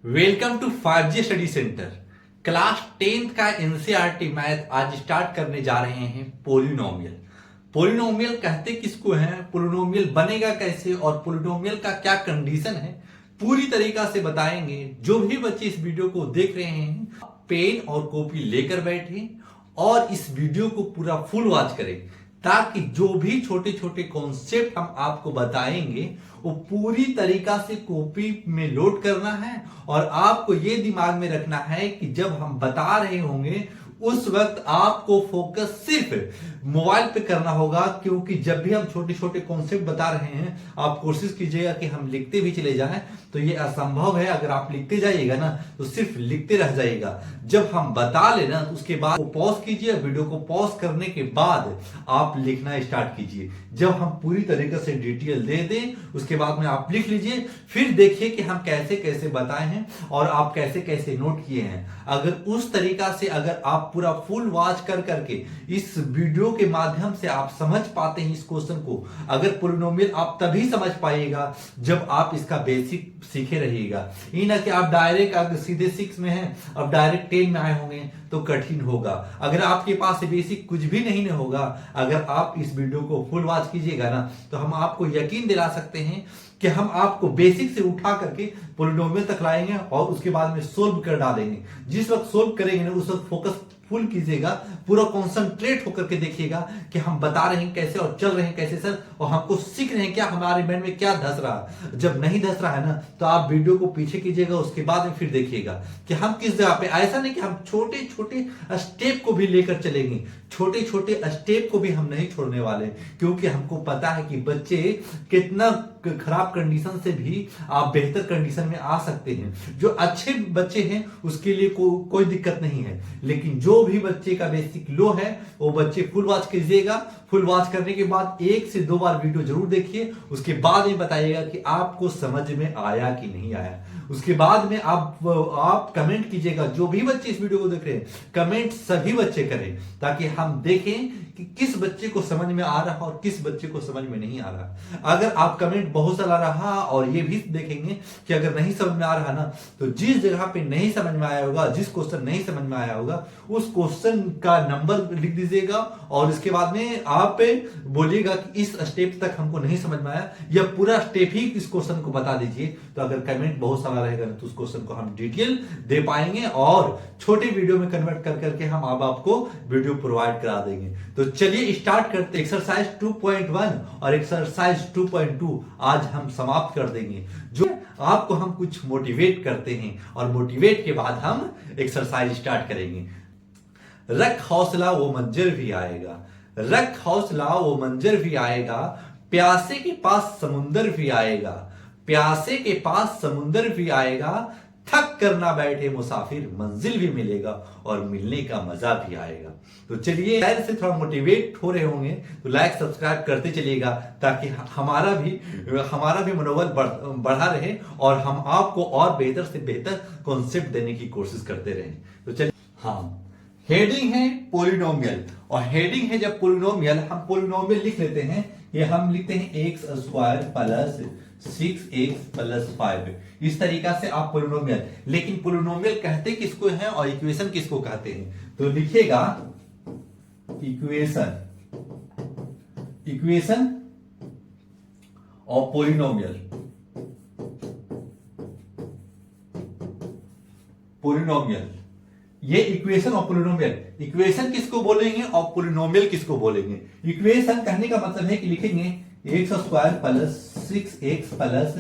Welcome to 5G study centre. Class 10th का NCERT math आज start करने जा रहे हैं। पोलिनोमियल पोलिनोमियल कहते किसको हैं, पोलिनोमियल बनेगा कैसे और पोलिनोमियल का क्या कंडीशन है, पूरी तरीका से बताएंगे। जो भी बच्चे इस वीडियो को देख रहे हैं पेन और कॉपी लेकर बैठे और इस वीडियो को पूरा फुल वॉच करें, ताकि जो भी छोटे छोटे कॉन्सेप्ट हम आपको बताएंगे वो पूरी तरीका से कॉपी में लोड करना है। और आपको ये दिमाग में रखना है कि जब हम बता रहे होंगे उस वक्त आपको फोकस सिर्फ मोबाइल पे करना होगा, क्योंकि जब भी हम छोटे छोटे कॉन्सेप्ट बता रहे हैं आप कोशिश कीजिएगा कि हम लिखते भी चले जाएं, तो ये असंभव है। अगर आप लिखते जाइएगा ना तो सिर्फ लिखते रह जाइएगा। जब हम बता लेना तो उसके बाद पॉज कीजिए, वीडियो को पॉज करने के बाद आप लिखना स्टार्ट कीजिए। जब हम पूरी तरीके से डिटेल दे दें उसके बाद में आप लिख लीजिए, फिर देखिए कि हम कैसे कैसे बताए हैं और आप कैसे कैसे नोट किए हैं। अगर उस तरीका से अगर आप पूरा फुल वॉच कर करके इस वीडियो के माध्यम से आप समझ पाते हैं इस क्वेश्चन को, अगर पोलिनोमियल आप तभी समझ पाइएगा जब आप इसका बेसिक सीखे रहिएगा। ये ना कि आप डायरेक्ट अगर सीधे 6 में हैं अब डायरेक्ट 10 में आए होंगे तो कठिन होगा। अगर आपके पास बेसिक कुछ भी नहीं होगा, अगर आप इस वीडियो को फुल वॉच कीजिएगा ना तो हम आपको यकीन दिला सकते हैं कि हम आपको बेसिक से उठा करके पोलिनोमियल तक लाएंगे और उसके बाद में सोल्व कर डालेंगे। जिस वक्त सोल्व करेंगे ना उस वक्त फोकस फुल कीजिएगा, पूरा कॉन्सेंट्रेट होकर के देखिएगा कि हम बता रहे हैं कैसे और चल रहे हैं कैसे सर, और हमको सीख रहे हैं क्या, हमारे माइंड में क्या धस रहा है। जब नहीं धस रहा है ना तो आप वीडियो को पीछे कीजिएगा, उसके बाद में फिर देखिएगा कि हम किस जगह पे। ऐसा नहीं कि हम छोटे छोटे स्टेप को भी लेकर चलेंगे, छोटे छोटे स्टेप को भी हम नहीं छोड़ने वाले, क्योंकि हमको पता है कि बच्चे कितना खराब कंडीशन से भी आप बेहतर कंडीशन में आ सकते हैं। जो अच्छे बच्चे हैं उसके लिए कोई दिक्कत नहीं है, लेकिन जो भी बच्चे का बेसिक लो है वो बच्चे फुल वॉच कीजिएगा। फुल वॉच करने के बाद 1 से 2 बार वीडियो जरूर देखिए, उसके बाद में बताइएगा कि आपको समझ में आया कि नहीं आया। उसके बाद में आप कमेंट कीजिएगा। जो भी बच्चे इस वीडियो को देख रहे हैं कमेंट सभी बच्चे करें, ताकि हम देखें कि किस बच्चे को समझ में आ रहा और किस बच्चे को समझ में नहीं आ रहा। अगर आप कमेंट बहुत सारा रहा और ये भी देखेंगे कि अगर नहीं समझ में आ रहा ना तो जिस जगह पे नहीं समझ में आया होगा, जिस क्वेश्चन नहीं समझ में आया होगा उस क्वेश्चन का नंबर लिख दीजिएगा और इसके बाद में आप बोलिएगा कि इस स्टेप तक हमको नहीं समझ में आया, या पूरा स्टेप ही इस क्वेश्चन को बता दीजिए। तो अगर कमेंट बहुत सारा रहेगा तो उस क्वेश्चन को हम डिटेल दे पाएंगे और छोटे वीडियो में कन्वर्ट कर करके हम आपको वीडियो प्रोवाइड करा देंगे। तो चलिए स्टार्ट करते। एक्सरसाइज 2.1 और एक्सरसाइज 2.2 आज हम समाप्त कर देंगे। जो आपको हम कुछ मोटिवेट करते हैं और मोटिवेट के बाद हम एक्सरसाइज स्टार्ट करेंगे। रख हौसला वो मंजर भी आएगा, रख हौसला वो मंजर भी आएगा, प्यासे के पास समुंदर भी आएगा, प्यासे के पास समुंदर भी आएगा, थक कर ना बैठे मुसाफिर मंजिल भी मिलेगा और मिलने का मजा भी आएगा। तो चलिए शायद से थोड़ा मोटिवेट हो रहे होंगे तो लाइक सब्सक्राइब करते चलिएगा, ताकि हमारा भी मनोबल बढ़ा रहे और हम आपको और बेहतर से बेहतर कॉन्सेप्ट देने की कोशिश करते रहें। तो चलिए, हाँ, हेडिंग है पोलिनोमियल और हेडिंग है जब पोलिनोमियल, हम पोलिनोमियल लिख लेते हैं। ये हम लिखते हैं x square plus 6x plus 5। इस तरीका से आप पोलिनोमियल, लेकिन पोलिनोमियल कहते किसको हैं और इक्वेशन किसको कहते हैं, तो लिखिएगा इक्वेशन, इक्वेशन और पोलिनोमियल। पोलिनोमियल ये इक्वेशन और पोलिनोमियल, इक्वेशन किसको बोलेंगे और पोलिनोमियल किसको बोलेंगे। इक्वेशन कहने का मतलब है कि लिखेंगे X square plus 6x plus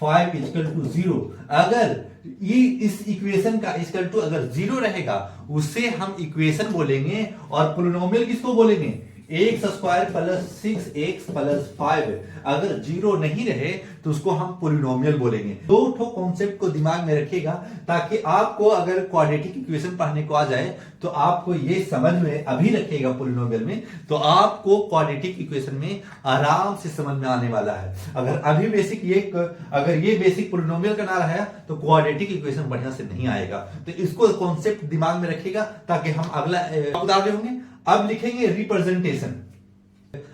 5 equal to 0। अगर ये इस इक्वेशन का इक्वल टू अगर 0 रहेगा उसे हम इक्वेशन बोलेंगे, और पोलिनोमियल किसको बोलेंगे, x square plus 6x plus 5 अगर 0 नहीं रहे तो उसको हम पोलिनोमियल बोलेंगे। दो ठो कॉन्सेप्ट को दिमाग में रखिएगा, ताकि आपको अगर क्वाड्रेटिक इक्वेशन पढ़ने को आ जाए तो आपको ये समझ में अभी रखिएगा पोलिनोमियल में, तो आपको क्वाड्रेटिक इक्वेशन में आराम से समझ में आने वाला है। अगर अभी बेसिक अगर ये बेसिक पोलिनोमियल का ना रहा है तो क्वाड्रेटिक इक्वेशन बढ़िया से नहीं आएगा। तो इसको कॉन्सेप्ट दिमाग में रखिएगा ताकि हम अगला उदाहरण होंगे। अब लिखेंगे रिप्रेजेंटेशन।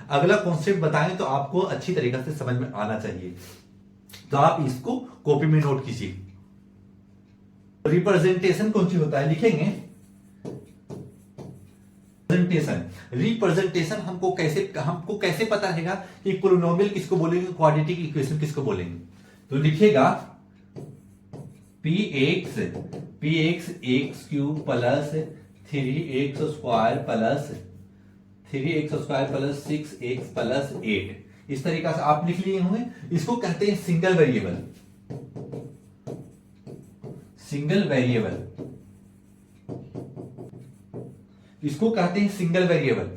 अगला कॉन्सेप्ट बताएं तो आपको अच्छी तरीके से समझ में आना चाहिए, तो आप इसको कॉपी में नोट कीजिए। रिप्रेजेंटेशन कौन सी होता है लिखेंगे, रिप्रेजेंटेशन हमको कैसे पता रहेगा कि पोलिनोमियल किसको बोलेंगे, क्वाड्रेटिक इक्वेशन किसको बोलेंगे। तो लिखेगा P x cube plus 3x square plus 6x plus 8, इस तरीका से आप लिख लिए होंगे। इसको कहते हैं सिंगल वेरिएबल, इसको कहते हैं सिंगल वेरिएबल।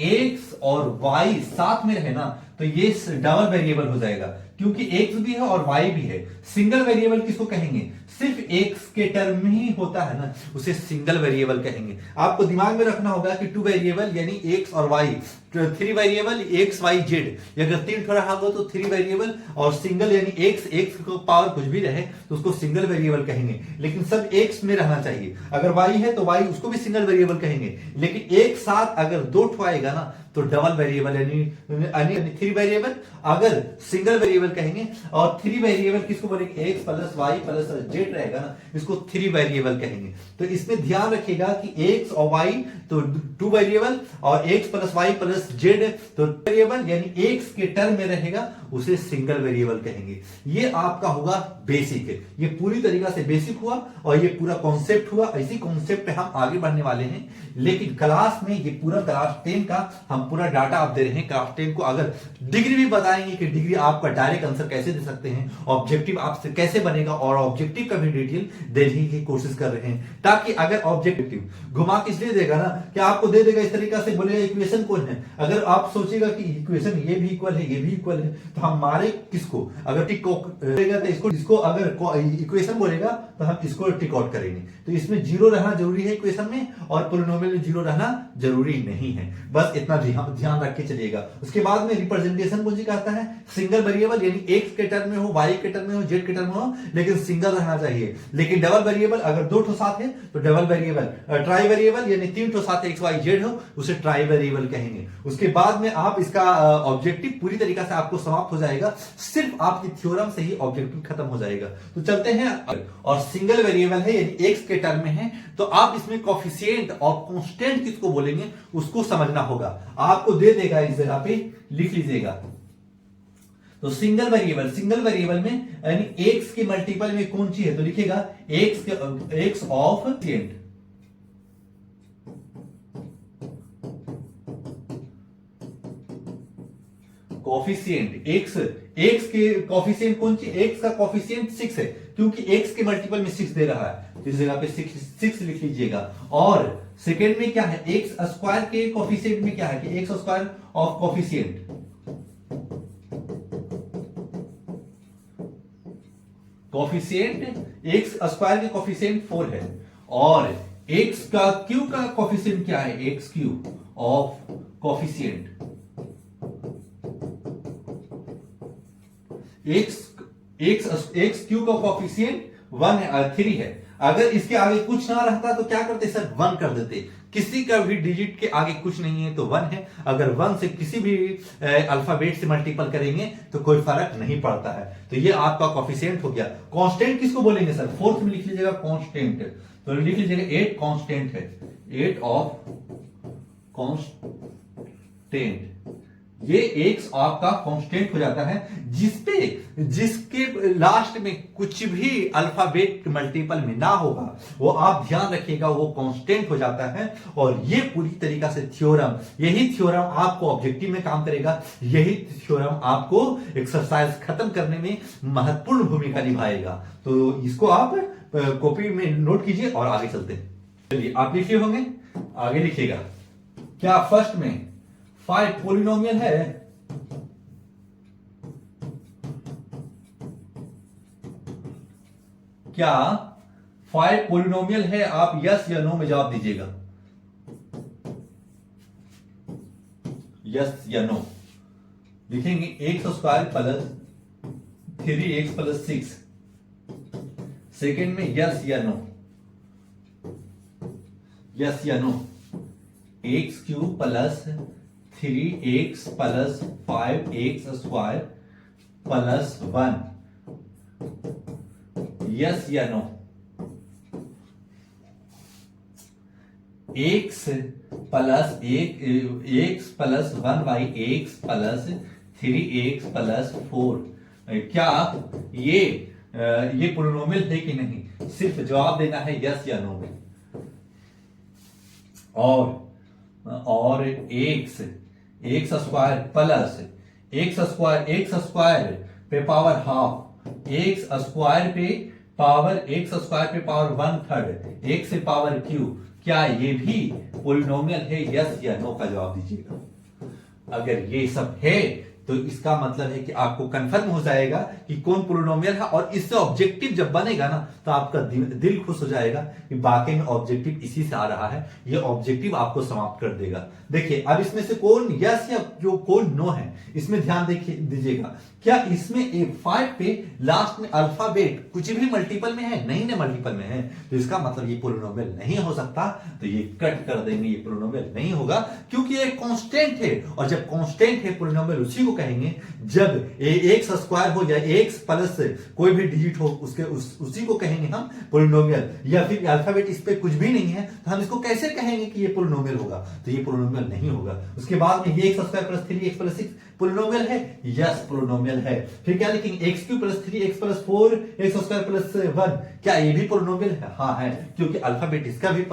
एक्स और वाई साथ में रहे ना तो ये डबल वेरिएबल हो जाएगा, क्योंकि एक्स भी है और वाई भी है। सिंगल वेरिएबल किसको कहेंगे, सिर्फ एक्स के टर्म में ही होता है ना, उसे सिंगल वेरिएबल कहेंगे। आपको दिमाग में रखना होगा कि 2 वेरिएबल यानी एक्स और Y, 3 variable X Y Z, अगर 3 रहा हो तो 3 वेरिएबल, और सिंगल यानी एक्स को पावर कुछ भी रहे तो उसको सिंगल वेरिएबल कहेंगे, लेकिन सब एक्स में रहना चाहिए। अगर वाई है तो वाई उसको भी सिंगल वेरिएबल कहेंगे, लेकिन एक साथ अगर 2 आएगा ना तो डबल वेरिएबल यानी 3 वेरिएबल, अगर सिंगल वेरिएबल कहेंगे। और 3 वेरिएबल किसको बोलेंगे, X plus Y plus Z रहेगा ना, इसको 3 वेरिएबल कहेंगे। तो इसमें ध्यान रखिएगा कि एक्स और वाई तो 2 वेरिएबल, और X plus Y plus Z तो वेरिएबल, यानी एक्स के टर्म में रहेगा उसे सिंगल वेरिएबल कहेंगे। ये आपका होगा बेसिक, ये पूरी तरीका से बेसिक हुआ और ये पूरा कॉन्सेप्ट हुआ। इसी कॉन्सेप्ट पे हम आगे बढ़ने वाले हैं, लेकिन क्लास में ये पूरा क्लास 10 का हम पूरा डाटा आप दे रहे हैं। क्लास 10 को अगर डिग्री भी बताएंगे कि डिग्री आपका डायरेक्ट आंसर कैसे दे सकते हैं, ऑब्जेक्टिव आपसे कैसे बनेगा, और ऑब्जेक्टिव का भी डिटेल देने की कोशिश कर रहे हैं, ताकि अगर ऑब्जेक्टिव घुमा के इसलिए देगा ना कि आपको दे देगा इस तरीका से, बोलेगा इक्वेशन कौन है। अगर आप सोचेगा कि इक्वेशन ये भी इक्वल है ये भी इक्वल है, तो हम मारे किसको, अगर टिक करेगा तो इसको अगर इक्वेशन बोलेगा तो हम इसको टिक आउट करेंगे। तो इसमें 0 रहना जरूरी है इक्वेशन में, और पोलिनोमियल में 0 रहना जरूरी नहीं है। बस इतना ध्यान रख के चलिएगा। उसके बाद में रिप्रेजेंटेशन को जी कहता है सिंगल वेरिएबल, यानी एक्स के टर्म में हो, वाई के टर्म में हो, जेड के टर्म में हो, लेकिन सिंगल रहना चाहिए। लेकिन डबल वेरिएबल अगर 2 साथ है तो डबल वेरिएबल, ट्राई वेरिएबल यानी 3 साथ एक्स वाई जेड हो उसे ट्राई वेरिएबल कहेंगे। उसके बाद में आप इसका ऑब्जेक्टिव पूरी तरीका से आपको समाप्त हो जाएगा, सिर्फ आपकी थ्योरम से ही ऑब्जेक्टिव खत्म हो जाएगा। तो चलते हैं। और सिंगल वेरिएबल है यानी एक्स के टर्म में है, तो आप इसमें कोफिशिएंट और कांस्टेंट किसको बोलेंगे उसको समझना होगा। आपको दे देगा, इस जगह पे लिख लीजिएगा। तो सिंगल वेरिएबल में यानी एक्स के मल्टीपल में कौन सी है, तो लिखेगा x of tent, coefficient x के कॉफिशिएंट कौन सी, एक्स का कॉफिशिएंट 6 है, क्योंकि एक्स के मल्टीपल में 6 दे रहा है, इस जगह पे 6 लिख लीजिएगा। और सेकेंड में क्या है, एक्स स्क्वायर के कॉफिशिएंट में क्या है कि x square of coefficient, x square के कॉफिशिएंट 4 है। और एक्स का क्यू का कॉफिशिएंट क्या है, x Q of coefficient, x Q का कॉफिशिएंट 3 है। अगर इसके आगे कुछ ना रहता तो क्या करते सर, 1 कर देते। किसी का भी डिजिट के आगे कुछ नहीं है तो 1 है। अगर 1 से किसी भी अल्फाबेट से मल्टीपल करेंगे तो कोई फर्क नहीं पड़ता है। तो ये आपका कॉफिशिएंट हो गया। कांस्टेंट किसको बोलेंगे सर, 4th में लिख लीजिएगा कांस्टेंट, तो लिख लीजिएगा 8 कांस्टेंट है, 8 ऑफ कांस्टेंट। ये एक्स आपका कांस्टेंट हो जाता है, जिसके लास्ट में कुछ भी अल्फाबेट मल्टीपल में ना होगा वो आप ध्यान रखिएगा, वो कांस्टेंट हो जाता है। और ये पूरी तरीका से थ्योरम, यही थ्योरम आपको ऑब्जेक्टिव में काम करेगा, यही थ्योरम आपको एक्सरसाइज खत्म करने में महत्वपूर्ण भूमिका निभाएगा। तो इसको आप कॉपी में नोट कीजिए और आगे चलते हैं। चलिए आप लिखे होंगे, आगे लिखिएगा। क्या फर्स्ट में 5 पोलिनोमियल है, क्या 5 पोलिनोमियल है, आप यस या नो में जवाब दीजिएगा, यस या नो। लिखेंगे X square plus 3x plus 6, second में यस या नो, यस या no. X cube plus 3x plus 5x square plus 1, yes या नो, एक्स प्लस 1/x+3x+4, क्या ये पोलिनोमियल है कि नहीं? सिर्फ जवाब देना है यस या नो में। और x square plus x square पे पावर हाफ, एक्स स्क्वायर पे पावर 1/3 एक्स से पावर क्यू, क्या ये भी पोलिनोमियल है? यस या नो का जवाब दीजिएगा। अगर ये सब है तो इसका मतलब है कि आपको कंफर्म हो जाएगा कि कौन पोलिनोमियल है, और इससे ऑब्जेक्टिव जब बनेगा ना तो आपका दिल खुश हो जाएगा कि वाकई में ऑब्जेक्टिव इसी से आ रहा है। ये ऑब्जेक्टिव आपको समाप्त कर देगा। देखिए अब इसमें से कौन यस या जो कौन नो है, इसमें ध्यान दीजिएगा। क्या इसमें 5 पे लास्ट में अल्फाबेट कुछ भी मल्टीपल में है? नहीं ना, मल्टीपल में है, तो इसका मतलब ये पोलिनोमियल नहीं हो सकता। तो ये कट कर देंगे, ये पोलिनोमियल नहीं होगा, क्योंकि ये कांस्टेंट है, और जब कांस्टेंट है पोलिनोमियल उसी को कहेंगे जब एक्स स्क्वायर हो या एक्स प्लस कोई भी डिजिट हो उसके उसी को कहेंगे हम पोलिनोमियल। या फिर अल्फाबेट इस पे कुछ भी नहीं है तो हम इसको कैसे कहेंगे कि ये पोलिनोमियल होगा? तो ये पोलिनोमियल नहीं होगा। उसके बाद में ये x square plus 3x+6 polynomial है? यस पोलिनोमियल है। फिर क्या लिखेंगे? x³ + 3x+4 x² + 1, क्या ये भी पोलिनोमियल है? हाँ है, क्योंकि अल्फाबेट इसका भी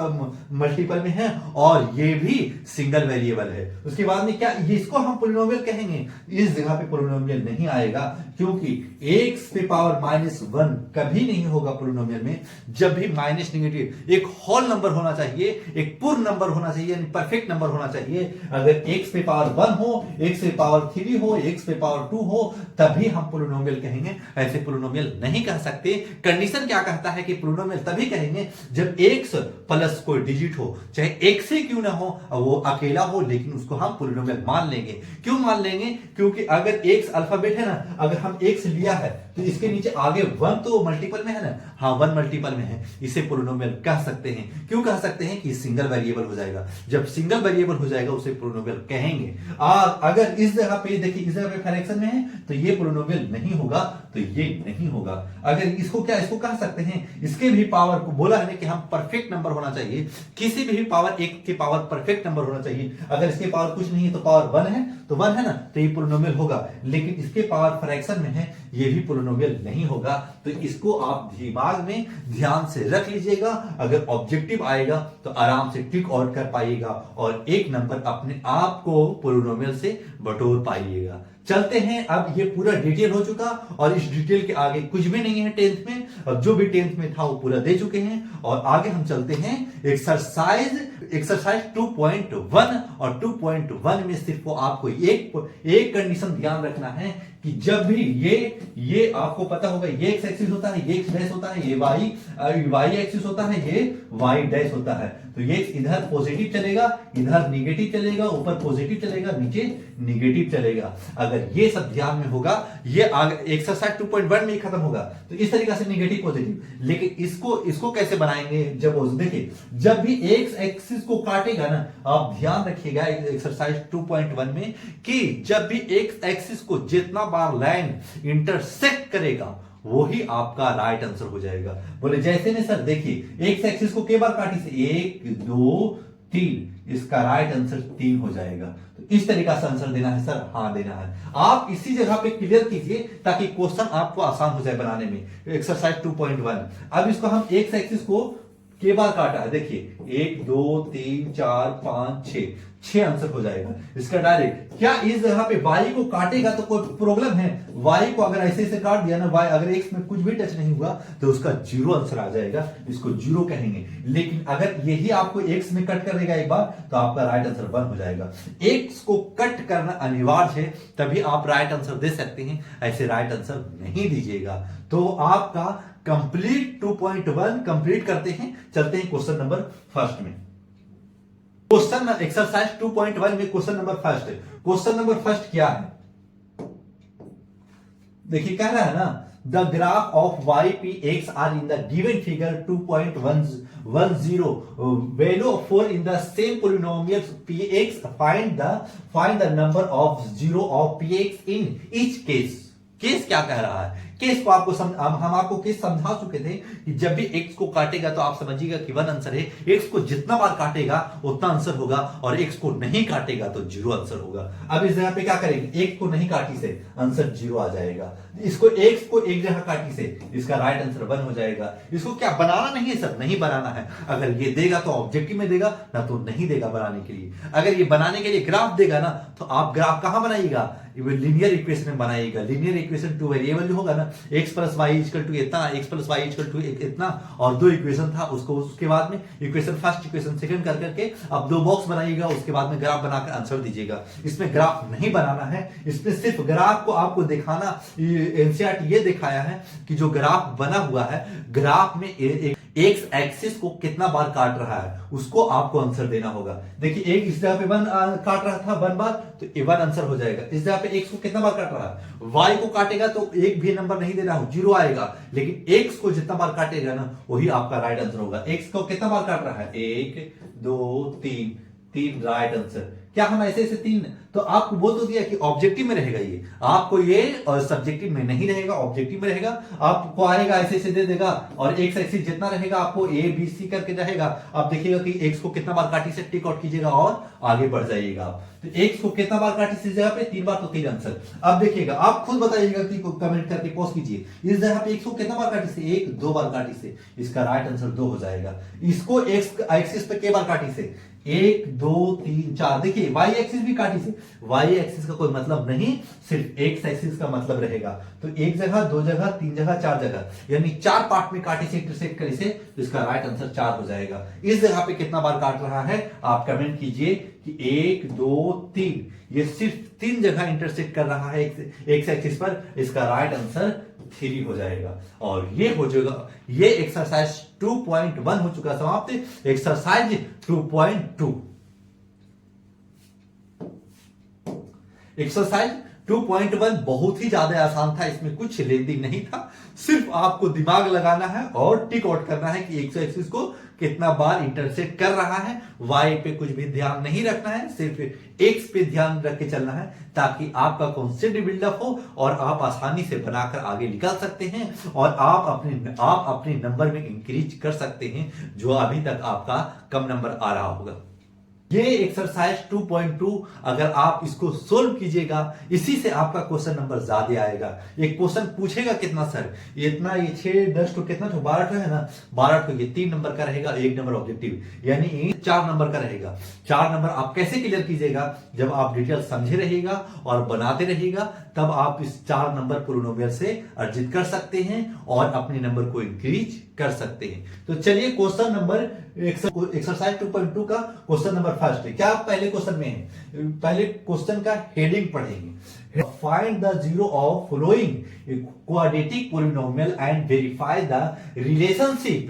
मल्टीपल में है और ये भी सिंगल वेरिएबल है। उसके बाद में क्या इसको हम पोलिनोमियल कहेंगे? इस जगह पे पोलिनोमियल नहीं आएगा, क्योंकि x पे पावर -1 कभी नहीं होगा पोलिनोमियल में। जब भी माइनस नेगेटिव एक होल नंबर होना चाहिए, एक पूर्ण नंबर होना चाहिए, यानी परफेक्ट नंबर होना चाहिए। अगर x पे पावर 1 हो, x पे पावर 3 हो, x पे पावर 2 हो, तभी हम पोलिनोमियल कहेंगे। ऐसे पोलिनोमियल नहीं कह सकते। कंडीशन क्या कहता है कि पोलिनोमियल तभी कहेंगे जब x प्लस कोई डिजिट हो, चाहे x ही क्यों ना हो, वो अकेला हो, लेकिन उसको हम पोलिनोमियल मान लेंगे। क्यों मान लेंगे? क्योंकि अगर x अल्फाबेट है ना, अगर हम x लिया है तो इसके नीचे आगे 1 तो मल्टीपल में है ना, हाँ 1 मल्टीपल में है, इसे पोलिनोमियल कह सकते हैं। क्यों कह सकते हैं? कि सिंगल वेरिएबल हो जाएगा। जब सिंगल वेरिएबल हो जाएगा उसे पोलिनोमियल कहेंगे। अगर इस जगह पे देखिए, इस जगह पे फ्रैक्शन में है तो ये पोलिनोमियल नहीं होगा, तो ये नहीं होगा। अगर इसको क्या इसको कह सकते हैं, इसके भी पावर को बोला है कि हम परफेक्ट नंबर होना चाहिए, किसी भी पावर 1 के पावर परफेक्ट नंबर होना चाहिए। अगर इसके पावर कुछ नहीं है तो पावर 1 है, तो 1 है ना, तो ये पोलिनोमियल होगा। लेकिन इसके पावर फ्रैक्शन में है, ये भी पोलिनोमियल नहीं होगा। तो इसको आप दिमाग में ध्यान से रख लीजिएगा। अगर ऑब्जेक्टिव आएगा तो आराम से टिक आउट कर पाइएगा और एक नंबर अपने आप को पोलिनोमियल से बटोर पाइएगा। चलते हैं, अब ये पूरा डिटेल हो चुका और इस डिटेल के आगे कुछ भी नहीं है 10th में। अब जो भी 10th में था वो पूरा दे चुके हैं और आगे हम चलते हैं एक्सरसाइज 2.1 और 2.1 में सिर्फ आपको एक कंडीशन ध्यान रखना है कि जब भी ये आपको पता होगा, ये एक्स एक्सिस होता है, ये एक्स डैश होता है, ये वाई एक्सिस होता है, ये वाई डैश होता है। तो ये इधर पॉजिटिव चलेगा, इधर निगेटिव चलेगा, ऊपर पॉजिटिव चलेगा, नीचे निगेटिव चलेगा। अगर ये सब ध्यान में होगा, ये एक्सरसाइज 2.1 में ही खत्म होगा। तो इस तरीके से निगेटिव पॉजिटिव। लेकिन इसको कैसे बनाएंगे? जब देखिए, जब भी एक्स एक्सिस को काटेगा ना, आप ध्यान रखिएगा एक्सरसाइज 2.1 में कि जब भी एक्स एक्सिस को जितना बार लाइन इंटरसेक्ट करेगा वही आपका राइट आंसर हो जाएगा। बोले जैसे ने सर देखिए, एक्स एक्सिस को के बार काटी से 1 2 3, इसका राइट आंसर 3 हो जाएगा। तो इस तरीका से आंसर देना है सर, हाँ देना है। आप इसी जगह पे क्लियर कीजिए ताकि क्वेश्चन आपको आसान हो जाए बनाने में। एक्सरसाइज 2.1, अब इसको हम एक्स एक्सिस को के बार काटा है, देखिए 1 2 3 4 5 6 आंसर हो जाएगा इसका डायरेक्ट। क्या इस जगह पे वाई को काटेगा तो कोई प्रॉब्लम है? वाई को अगर ऐसे काट दिया ना, वाई अगर एक्स में कुछ भी टच नहीं हुआ तो उसका 0 आंसर आ जाएगा, इसको 0 कहेंगे। लेकिन अगर यही आपको एक्स में कट कर देगा एक बार तो आपका राइट आंसर 1 हो जाएगा। एक्स को कट करना अनिवार्य है, तभी आप राइट आंसर दे सकते हैं, ऐसे राइट आंसर नहीं दीजिएगा। तो आपका कंप्लीट 2.1 कंप्लीट करते हैं। चलते हैं क्वेश्चन नंबर फर्स्ट में। क्वेश्चन एक्सरसाइज 2.1 में question number first. Question number first क्या है? देखिए कह रहा है ना, the graph of Y P X are in the given figure 2.10 value of 4 in the same polynomial P X, find the number of zero of P X in each case. Case क्या कह रहा है case को आपको हम आपको case समझा चुके थे कि जब भी एक्स को काटेगा तो आप समझिएगा कि 1 आंसर है, एक्स को जितना बार काटेगा उतना आंसर होगा, और एक्स को नहीं काटेगा तो 0 आंसर होगा। अब इस जगह पे क्या करेंगे, एक्स को नहीं काटी से आंसर 0 आ जाएगा, इसको एक्स को एक जगह काटी से इसका राइट आंसर 1 हो जाएगा। इसको क्या बनाना नहीं है सर, नहीं बनाना है, अगर ये देगा तो ऑब्जेक्टिव में देगा, ना तो नहीं देगा बनाने के लिए। अगर ये बनाने के लिए ग्राफ देगा ना तो आप ग्राफ कहां बनाइएगा, लीनियर इक्वेशन में बनाइएगा। लीनियर इक्वेशन टू वेरिएबल जो होगा ना, x plus Y equal to इतना, x plus Y equal to इतना, और 2 इक्वेशन था उसको, उसके बाद में इक्वेशन फर्स्ट इक्वेशन सेकंड कर करके अब 2 बॉक्स बनाइएगा, उसके बाद में ग्राफ बनाकर आंसर दीजिएगा। इसमें ग्राफ नहीं बनाना है, इसमें सिर्फ ग्राफ को आपको दिखाना, एनसीईआरटी ये दिखाया है कि जो ग्राफ बना हुआ है, ग्राफ में एक्स एक्सिस को कितना बार काट रहा है उसको आपको आंसर देना होगा। देखिए एक इस जगह पे 1 काट रहा था 1 बार, तो 1 आंसर हो जाएगा। इस जगह पे एक्स को कितना बार काट रहा है, वाई को काटेगा तो एक भी नंबर नहीं देना हो, 0 आएगा, लेकिन एक्स को जितना बार काटेगा ना वही आपका राइट आंसर होगा। एक्स को कितना बार काट रहा है, 1 2 3 राइट आंसर। क्या हम ऐसे 3, तो आपको बोल तो दिया कि ऑब्जेक्टिव में रहेगा ये, आपको ये और सब्जेक्टिव में नहीं रहेगा, ऑब्जेक्टिव में रहेगा। आपको आएगा ऐसे दे देगा, और एक्स एक्सिस जितना रहेगा आपको ए बी सी करके रहेगा। आप देखिएगा कि एक्स को कितना बार काटी से टिक आउट कीजिएगा और आगे बढ़ जाइएगा। तो एक्स को कितना बार काटी से जगह पे 3 बार, तो 3 आंसर। अब देखिएगा, आप खुद बताइएगा कि कमेंट करके पोस्ट कीजिए, इस जगह पे एक्स को कितना बार काटी से, 1 2 बार काटी से, इसका राइट आंसर 2 हो जाएगा। इसको एक्स एक्सिस पे के बार काटी से, 1 2 3 4। देखिए वाई एक्सिस भी काटी से, वाई एक्सिस का कोई मतलब नहीं, सिर्फ एक्स एक्सिस का मतलब रहेगा। तो 1 जगह 2 जगह 3 जगह 4 जगह, यानी 4 पार्ट में काटी से इंटरसेक्ट करी से, तो इसका राइट आंसर 4 हो जाएगा। इस जगह पे कितना बार काट रहा है आप कमेंट कीजिए कि 1 2 3, ये सिर्फ 3 जगह इंटरसेक्ट कर रहा है एक्स एक्सिस पर, इसका राइट आंसर 3 हो जाएगा। और ये हो जाएगा, ये एक्सरसाइज 2.1 हो चुका समाप्त। एक्सरसाइज 2.2, एक्सरसाइज 2.1 बहुत ही ज्यादा आसान था, इसमें कुछ लेंदी नहीं था, सिर्फ आपको दिमाग लगाना है और टिक आउट करना है कि एक्स एक्सिस को कितना बार इंटरसेक्ट कर रहा है। वाई पे कुछ भी ध्यान नहीं रखना है, सिर्फ एक्स पे ध्यान रख के चलना है, ताकि आपका कॉन्सेप्ट बिल्डअप हो और आप आसानी से बनाकर आगे निकल सकते हैं, और आप अपने नंबर में इंक्रीज कर सकते हैं, जो अभी तक आपका कम नंबर आ रहा होगा। ये एक्सरसाइज 2.2 अगर आप इसको सोल्व कीजिएगा, इसी से आपका क्वेश्चन नंबर ज्यादा आएगा। एक क्वेश्चन पूछेगा कितना सर, इतना, ये 6 10 तो कितना, तो 12 है ना, 12 तो ये 3 नंबर का रहेगा, 1 नंबर ऑब्जेक्टिव, यानी 4 नंबर का रहेगा। 4 नंबर आप कैसे क्लियर कीजिएगा, जब आप डिटेल समझे रहिएगा और बनाते रहिएगा, तब आप इस 4 नंबर पॉलिनोमियल से अर्जित कर सकते हैं और अपने नंबर को इंक्रीज कर सकते हैं। तो चलिए क्वेश्चन नंबर एक्सरसाइज 2.2 का क्वेश्चन नंबर फर्स्ट है। क्या आप पहले क्वेश्चन में है, पहले क्वेश्चन का हेडिंग पढ़ेंगे, find the zero of following quadratic polynomial and verify the relationship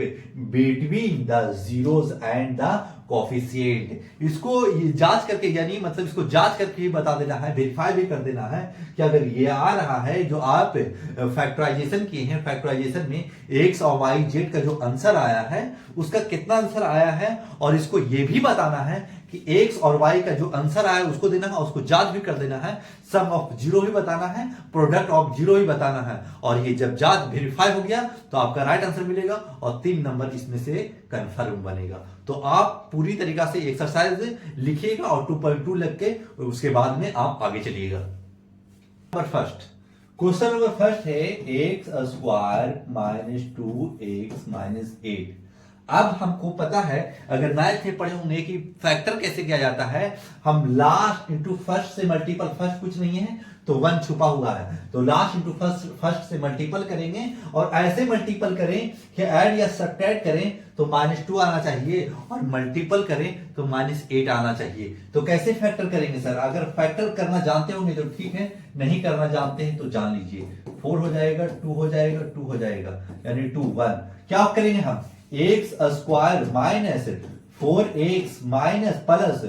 between the zeros and the coefficient. इसको ये जांच करके, यानी मतलब इसको जांच करके ही बता देना है, वेरीफाई भी कर देना है कि अगर ये आ रहा है जो आप फैक्टराइजेशन किए हैं, फैक्टराइजेशन में एक्स और वाई जेड का जो आंसर आया है उसका कितना आंसर आया है, और इसको ये भी बताना है कि एक्स और वाई का जो आंसर आया है उसको देना है, उसको जांच भी कर देना है, सम ऑफ जीरो ही बताना है, प्रोडक्ट ऑफ जीरो ही बताना है। और ये जब जांच वेरीफाई हो गया तो आपका राइट आंसर मिलेगा और 3 नंबर इसमें से कंफर्म बनेगा। तो आप पूरी तरीका से एक्सरसाइज लिखिएगा और 2.2 लिख के उसके बाद में आप आगे चलिएगा। Number first, question number first है x square minus 2x minus 8। अब हमको पता है, अगर मैथ में पढ़े होंगे कि फैक्टर कैसे किया जाता है, हम लास्ट इंटू फर्स्ट से मल्टीपल, फर्स्ट कुछ नहीं है तो 1 छुपा हुआ है, तो लास्ट इंटू फर्स्ट से मल्टीपल करेंगे, और ऐसे मल्टीपल करें कि ऐड या सब्ट्रैक्ट करें तो -2 आना चाहिए, और मल्टीपल करें तो -8 आना चाहिए। तो कैसे फैक्टर करेंगे सर, अगर फैक्टर करना जानते होंगे तो ठीक है, नहीं करना जानते हैं तो जान लीजिए। 4 हो जाएगा, 2 हो जाएगा, 2 हो जाएगा, यानी 2 1। क्या करेंगे हम, x square minus 4x minus plus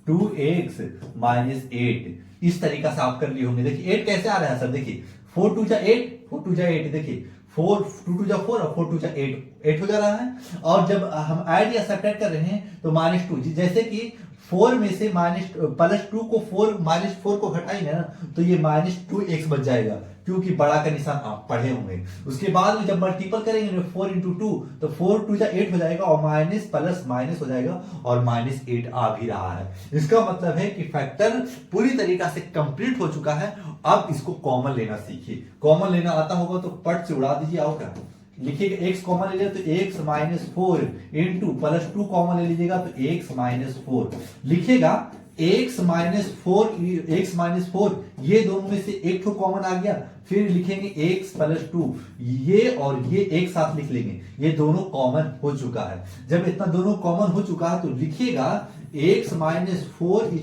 2x minus 8, इस तरीका से आप कर लिए होंगे। देखिए 8 कैसे आ रहा है सर, देखिए 4 2 जा 8, 4 2 जा 8, देखिए 4 2 2 जा 4 और 4 2 जा 8 हो जा रहा है। और जब हम ऐड या सब्ट्रैक्ट कर रहे हैं तो -2, जैसे कि 4 में से +2 को 4 -4 को घटाएंगे ना तो ये -2x बच जाएगा, क्योंकि बड़ा का निशान आप पढ़े होंगे। उसके बाद में जब मल्टीपल करेंगे ना 4 × 2 तो 4 2 8 हो जाएगा और माइनस प्लस माइनस हो जाएगा और -8 आ भी रहा है। इसका मतलब है कि फैक्टर पूरी तरीका से कंप्लीट हो चुका है। अब इसको कॉमन लेना सीखिए। कॉमन लेना आता होगा तो पट से उड़ा दीजिए। आओ क्या लिखिएगा, x कॉमन ले लिया तो x -4 इंटू +2 कॉमन ले लीजिएगा तो x -4 लिखिएगा। x -4 ये दोनों में से एक तो कॉमन आ गया, फिर लिखेंगे x +2 ये और ये एक साथ लिख लेंगे, ये दोनों कॉमन हो चुका है। जब इतना दोनों कॉमन हो चुका है तो लिखिएगा x -4 =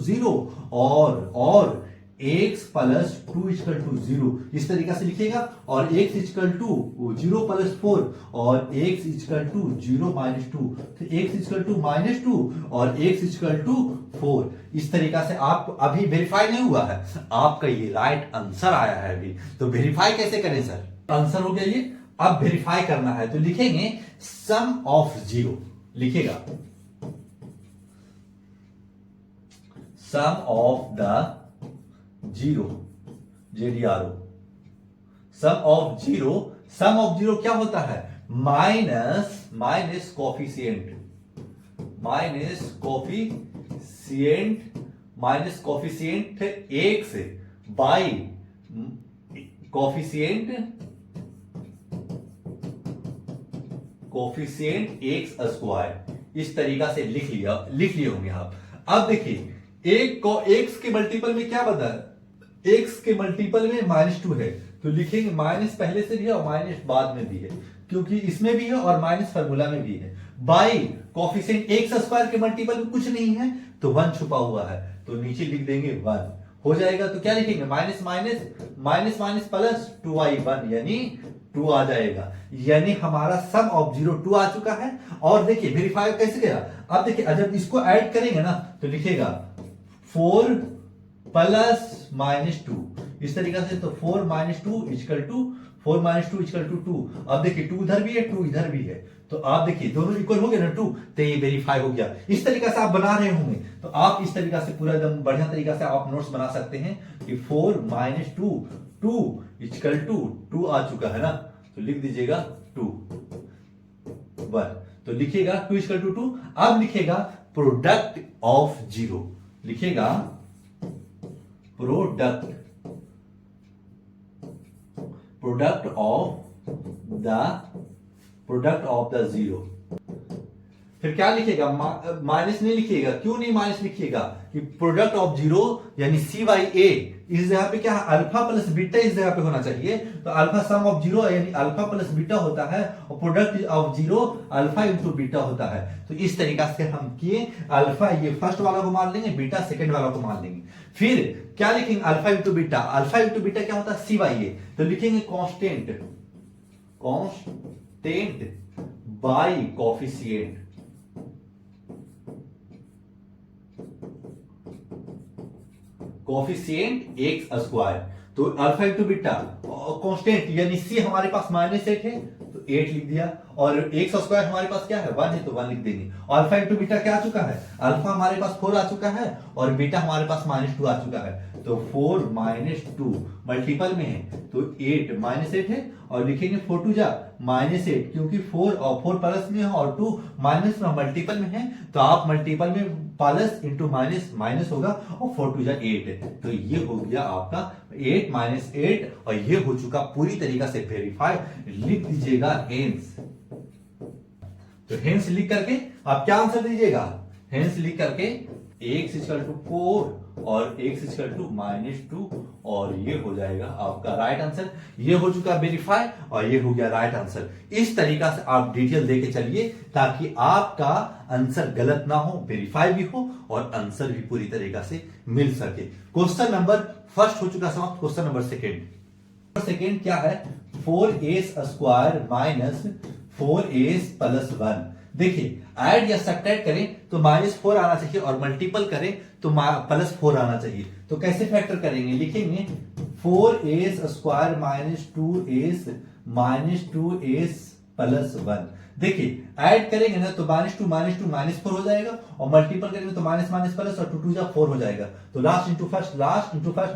0 और x +2 = 0 इस तरीका से लिखिएगा। और x = 0 + 4 और x = 0 - 2 तो x = -2 और x = 4 इस तरीका से। आप अभी वेरीफाई नहीं हुआ है, आपका ये राइट आंसर आया है अभी। तो वेरीफाई कैसे करें सर? आंसर हो गया ये, अब वेरीफाई करना है तो लिखेंगे सम ऑफ 0। लिखिएगा sum of the 0 JDRO sum of 0। Sum of 0 क्या होता है? Minus coefficient x by coefficient x square. इस तरीका से लिख लिए होंगे आप। अब देखिए एक को x के मल्टीपल में क्या बता है? x के मल्टीपल में -2 है तो लिखेंगे माइनस पहले से भी है और माइनस बाद में भी है, क्योंकि इसमें भी है और माइनस फार्मूला में भी है। बाई कोफिशिएंट x स्क्वायर के मल्टीपल में कुछ नहीं है तो 1 छुपा हुआ है तो नीचे लिख देंगे 1 हो जाएगा। तो क्या लिखेंगे? माइनस प्लस 2i1 यानी 2 आ जाएगा। यानी हमारा सम ऑफ 0 2 आ चुका है। और देखिए वेरीफाई कैसे गया। अब देखिए जब इसको ऐड करेंगे ना तो लिखेगा 4 + -2 इस तरीका से। तो 4 - 2 = 2। अब देखिए 2 इधर भी है 2 इधर भी है तो आप देखिए दोनों इक्वल हो गए ना 2 तो ये वेरीफाई हो गया। इस तरीका से आप बना रहे होंगे तो आप इस तरीका से पूरा एकदम बढ़िया तरीका से आप नोट्स बना सकते हैं कि 4 - 2 = 2 आ चुका है ना तो लिख दीजिएगा 2 1 तो लिखिएगा 2 = 2। अब लिखिएगा प्रोडक्ट ऑफ 0। लिखिएगा प्रोडक्ट ऑफ द 0। फिर क्या लिखिएगा? माइनस नहीं लिखिएगा। क्यों नहीं माइनस लिखिएगा? कि प्रोडक्ट ऑफ 0 यानी CA इस जगह पे क्या है? अल्फा प्लस बीटा इस जगह पे होना चाहिए। तो अल्फा सम ऑफ 0 यानी अल्फा प्लस बीटा होता है और प्रोडक्ट ऑफ 0 अल्फा × बीटा होता है। तो इस तरीका से हम किए। अल्फा ये फर्स्ट वाला को मान लेंगे, बीटा सेकंड वाला को मान लेंगे। फिर क्या लिखेंगे? Alpha × beta. अल्फा × बीटा क्या होता है? CA। तो लिखेंगे constant by coefficient x square. तो अल्फा × बीटा कांस्टेंट यानी c हमारे पास -8 है तो 8 लिख दिया और x स्क्वायर हमारे पास क्या है? 1 है तो 1 लिख देंगे। और अल्फा × बीटा क्या आ चुका है? अल्फा हमारे पास 4 आ चुका है और बीटा हमारे पास -2 आ चुका है। तो 4 - 2 मल्टीपल में है तो 8 -8 है और लिखेंगे 4 2 जा -8 क्योंकि 4 और 4 प्लस में है और 2 माइनस में मल्टीपल में है तो आप मल्टीपल में प्लस इंटू माइनस माइनस होगा और 4 2 जा 8 तो ये हो गया आपका 8 - 8 और ये हो चुका पूरी तरीका से वेरीफाई। लिख दीजिएगा हेंस। तो हेंस लिख करके आप क्या आंसर दीजिएगा? हेंस लिख करके x = 4 और x = -2 और ये हो जाएगा आपका राइट आंसर। ये हो चुका वेरीफाई और ये हो गया राइट आंसर। इस तरीका से आप डिटेल देके चलिए ताकि आपका आंसर गलत ना हो, वेरीफाई भी हो और आंसर भी पूरी तरीका से मिल सके। क्वेश्चन नंबर फर्स्ट हो चुका समाप्त। क्वेश्चन नंबर सेकेंड क्या है? 4a² - 4a + 1। देखिए ऐड या सब्ट्रैक्ट करें तो -4 आना चाहिए और मल्टीपल करें तो +4 आना चाहिए। तो कैसे फैक्टर करेंगे? लिखेंगे 4a² - 2a + 1। देखिए ऐड करेंगे ना तो -2 -4 हो जाएगा, और मल्टीपल करेंगे तो माइनस माइनस प्लस, और 2 2 जा 4 हो जाएगा। तो लास्ट इंटू फर्स्ट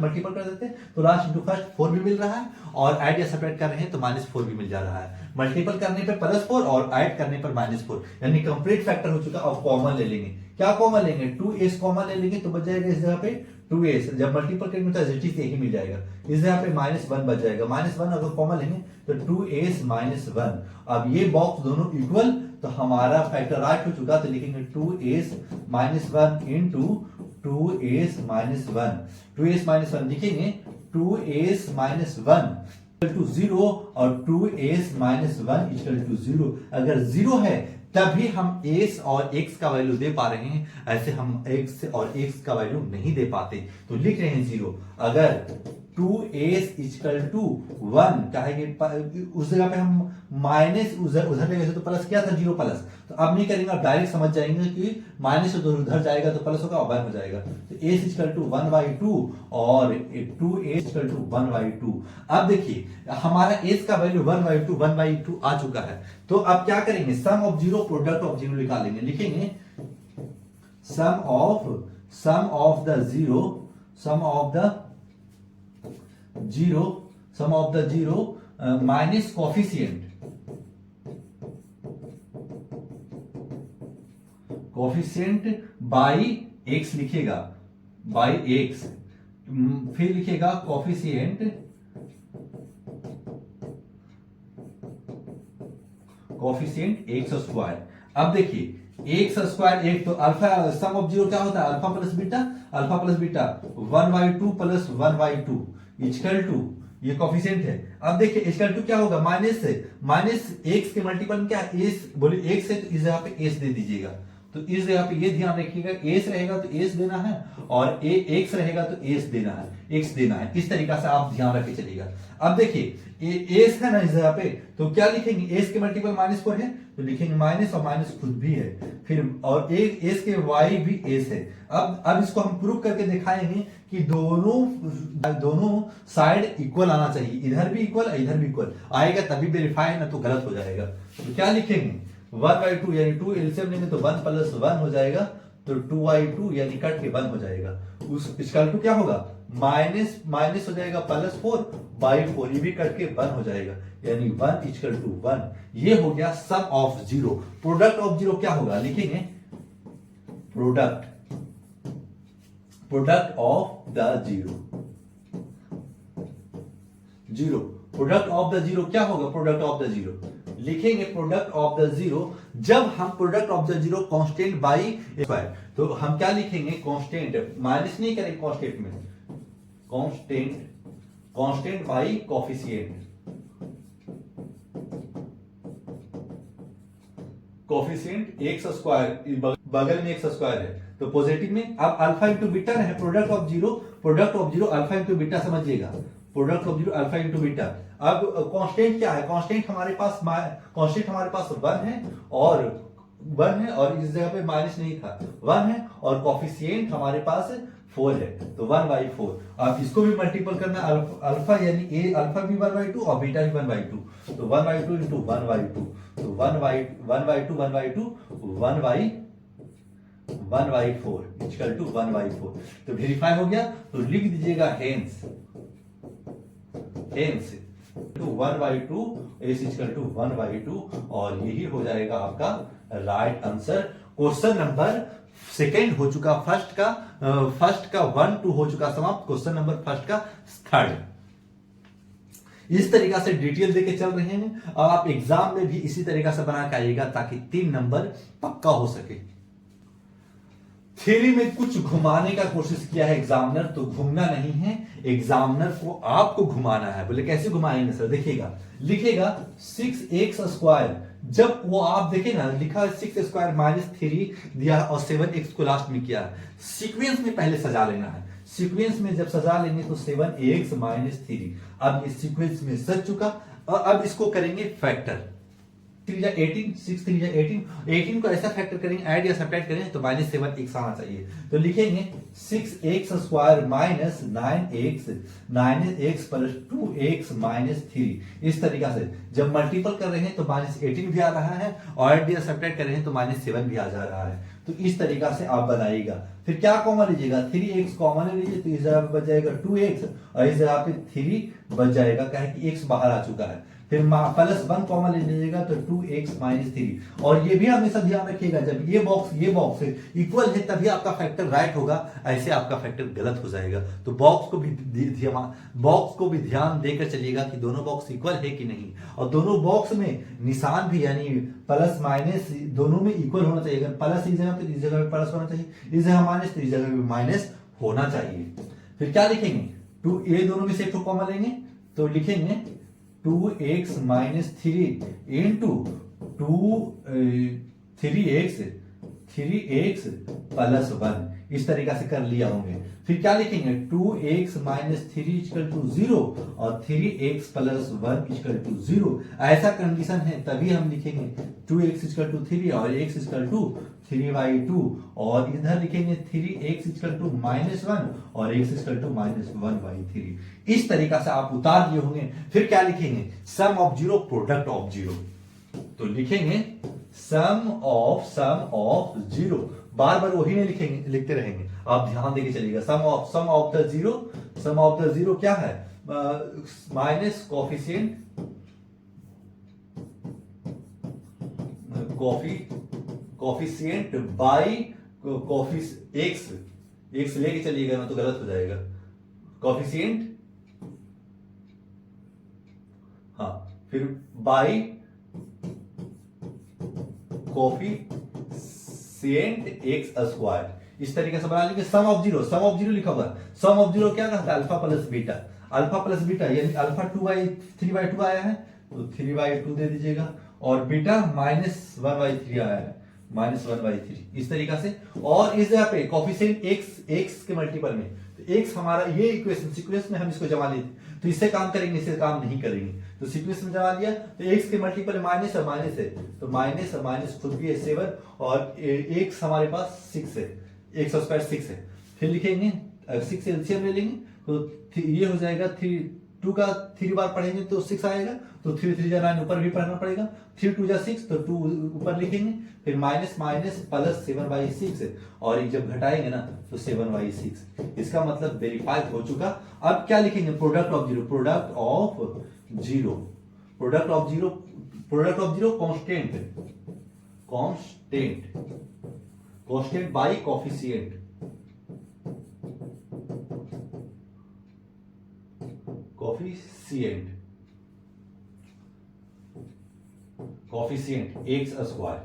मल्टीपल कर देते हैं तो लास्ट इंटू फर्स्ट 4 भी मिल रहा है, और ऐड या सब्ट्रैक्ट कर रहे हैं तो -4 भी मिल जा रहा है। मल्टीपल करने पे +4 और ऐड करने पर -4, यानी कंप्लीट फैक्टर हो चुका। अब कॉमन ले लेंगे, क्या कॉमन लेंगे, 2s कॉमन ले लेंगे तो बच जाएगा इस जगह पे 2s, जब मल्टीपल करेंगे तो एज यही मिल जाएगा। इस जगह पे -1 बच जाएगा, -1 अगर कॉमन लेंगे तो 2s -1। अब ये बॉक्स दोनों इक्वल, तो हमारा फैक्टर राइट हो चुका, तो लिखेंगे 2s -1 इंटू 2s -1। 2s -1 लिखेंगे, 2s -1 टू 0 और 2s -1 इक्वल टू 0। अगर 0 है तभी हम s और x का वैल्यू दे पा रहे हैं, ऐसे हम x और x का वैल्यू नहीं दे पाते, तो लिख रहे हैं 0। अगर 2s इक्वल टू 1 कहेंगे, उस जगह पे हम माइनस उधर ले गए तो प्लस क्या था, 0 प्लस, तो अब नहीं करेंगे, अब डायरेक्ट समझ जाएंगे कि माइनस उधर जाएगा तो प्लस होगा और 1 हो जाएगा। तो s इक्वल टू 1/2 और 2s इक्वल टू 1/2। अब देखिए हमारा s का वैल्यू 1/2 आ चुका है, तो अब क्या करेंगे, सम ऑफ 0 प्रोडक्ट ऑफ 0 निकालेंगे। लिखेंगे sum of the zero minus coefficient by x लिखेगा, बाई x, फिर लिखेगा कोफिशिएंट x स्क्वायर। अब देखिए x स्क्वायर एक, तो अल्फा सम ऑफ 0 क्या होता है, alpha plus beta 1/2 plus 1/2 equal to, ये कोफिशिएंट है। अब देखिए इक्वल टू क्या होगा, माइनस x के मल्टीपल में क्या है, s बोले x है तो इस जगह पे s दे दीजिएगा। तो इस जगह पे ये ध्यान रखिएगा, s रहेगा तो s देना है, और x रहेगा तो s देना है। इस तरीका से आप ध्यान रख के चलिएगा। अब देखिए s है ना इस जगह पे, तो क्या लिखेंगे, s के मल्टीपल -4 है तो लिखेंगे माइनस, और माइनस खुद भी है, फिर और s के y भी s है। अब इसको हम प्रूव करके दिखाएंगे कि दोनों साइड इक्वल आना चाहिए, इधर भी इक्वल आएगा तभी वेरीफाई, ना तो गलत हो जाएगा। तो क्या लिखेंगे, 1/2 यानी 2 एलसीएम लेंगे तो 1 + 1 हो जाएगा, तो 2/2 यानी कट के 1 हो जाएगा। उस इक्वल टू क्या होगा, माइनस हो जाएगा +4/4, ये भी कट के 1 हो जाएगा, यानी 1 इक्वल टू 1। ये हो गया सम ऑफ 0। प्रोडक्ट ऑफ 0 क्या होगा, लिखेंगे product of the 0। Product of the 0 क्या होगा, प्रोडक्ट ऑफ द 0 लिखेंगे, प्रोडक्ट ऑफ द 0, जब हम product of the 0 constant by square, तो हम क्या लिखेंगे, कांस्टेंट, माइनस नहीं करेंगे कांस्टेंट में, constant by coefficient x square, बगल में x स्क्वायर है तो पॉजिटिव में। अब अल्फा इंटू बीटा है, product of 0 alpha into beta समझिएगा, product of 0 alpha into beta. अब कांस्टेंट क्या है, कांस्टेंट हमारे पास 1 है, और इस जगह पे माइनस नहीं था, 1 है, और कोफिशिएंट हमारे पास 4 है, तो 1/4। अब इसको भी मल्टीपल करना, अल्फा यानी a अल्फा भी 1/2 और बीटा भी 1/2, तो 1/2 इंटू 1/2, तो 1/2 1/4 इक्वल टू 1/4। तो वेरीफाई हो गया, तो लिख दीजिएगा हेंस 1/2 s इक्वल टू 1/2, और यही हो जाएगा आपका right answer. Question number second हो चुका, फर्स्ट का 1 2 हो चुका समाप्त, क्वेश्चन नंबर फर्स्ट का थर्ड। इस तरीका से डिटेल देके चल रहे हैं, और आप एग्जाम में भी इसी तरीका से बना के आइएगा ताकि 3 नंबर पक्का हो सके। थ्योरी में कुछ घुमाने का कोशिश किया है एग्जामिनर, तो घूमना नहीं है, एग्जामिनर को आपको घुमाना है। बोले कैसे घुमाएंगे सर, देखिएगा, लिखेगा 6x स्क्वायर, जब वो आप देखें ना, लिखा 6 स्क्वायर -3 दिया और 7x को लास्ट में किया, सीक्वेंस में पहले सजा लेना है। सीक्वेंस में जब सजा लेंगे तो 7x -3, अब ये सीक्वेंस में सज चुका, और अब इसको करेंगे फैक्टर। 3 जा 18, 6 3 जा 18, 18 को ऐसा फैक्टर करेंगे, ऐड या सब्ट्रैक्ट करें तो -7 x आना चाहिए। तो लिखेंगे 6x square minus 9x plus 2x minus 3। इस तरीका से जब मल्टीपल कर रहे हैं तो -18 भी आ रहा है और ऐड या सब्ट्रैक्ट कर रहे हैं तो -7 भी आ जा रहा है। तो इस तरीका से आप बनाइएगा। फिर क्या कॉमन लीजिएगा, 3x कॉमन ले लीजिए तो इस जगह पे बच जाएगा 2x और इस जगह पे 3 बच जाएगा, क्या है कि x बाहर आ चुका है। फिर +1 कॉमन ले लीजिएगा तो 2x माइनस 3। और ये भी हमेशा ध्यान रखिएगा, जब ये बॉक्स इक्वल है तभी आपका फैक्टर राइट होगा, ऐसे आपका फैक्टर गलत हो जाएगा। तो बॉक्स को भी ध्यान देकर चलिएगा कि दोनों बॉक्स इक्वल है कि नहीं, और दोनों बॉक्स में निशान भी यानी प्लस माइनस दोनों में इक्वल होना चाहिए। अगर प्लस इस जगह पे इस जगह पे प्लस होना चाहिए, इस जगह माइनस तो इस जगह पे माइनस होना चाहिए। फिर क्या लिखेंगे, 2 ये दोनों में से एक को कॉमन लेंगे तो लिखेंगे 2x minus 3 into 3x plus 1। इस तरीका से कर लिया होंगे। फिर क्या लिखेंगे, 2x माइनस 3 इक्वल टू 0 और 3x प्लस 1 इक्वल टू 0। ऐसा कंडीशन है तभी हम लिखेंगे 2x इक्वल टू 3 और x इक्वल टू 3/2, और इधर लिखेंगे 3x इक्वल टू -1 और x इक्वल टू -1/3। इस तरीका से आप उतार लिए होंगे। फिर क्या लिखेंगे, sum of zero product of zero. तो लिखेंगे सम ऑफ जीरो, बार बार वही नहीं लिखेंगे, लिखते रहेंगे, आप ध्यान देके चलिएगा। सम ऑफ द जीरो क्या है, माइनस कोफिशिएंट बाई एक्स लेके चलिएगा ना तो गलत हो जाएगा। कोफिशिएंट, हाँ, फिर बाई कोफिशिएंट एक्स स्क्वायर। इस तरीके से बना लीजिए। सम ऑफ जीरो लिखा हुआ है। सम ऑफ जीरो क्या कहता है, अल्फा प्लस बीटा यानी अल्फा 3/2 आया है तो 3/2 दे दीजिएगा, और बीटा -1/3 आया है, -1/3। इस तरीका से, और इस जगह पे कोफिशिएंट एक्स के मल्टीपल में, तो एक्स हमारा ये इक्वेशन सीक्वेंस में हम इसको जमा लेते तो इससे काम करेंगे, इससे काम नहीं करेंगे। तो सीक्वेंस में जमा लिया तो एक्स के मल्टीपल माइनस और माइनस है, तो माइनस और माइनस खुद भी है 7, और एक्स हमारे पास 6 है, एक्स स्क्वायर 6 है। फिर लिखेंगे 6 एलसीएम ले लेंगे तो ये हो जाएगा 2 का 3 बार पढ़ेंगे तो 6 आएगा, तो 3 3 जा 9 ऊपर भी पढ़ना पड़ेगा, 3 2 जा 6 तो 2 ऊपर लिखेंगे, फिर माइनस प्लस 7/6, और जब घटाएंगे ना तो 7/6। इसका मतलब वेरीफाई हो चुका। अब क्या लिखेंगे, product of zero constant by coefficient x square.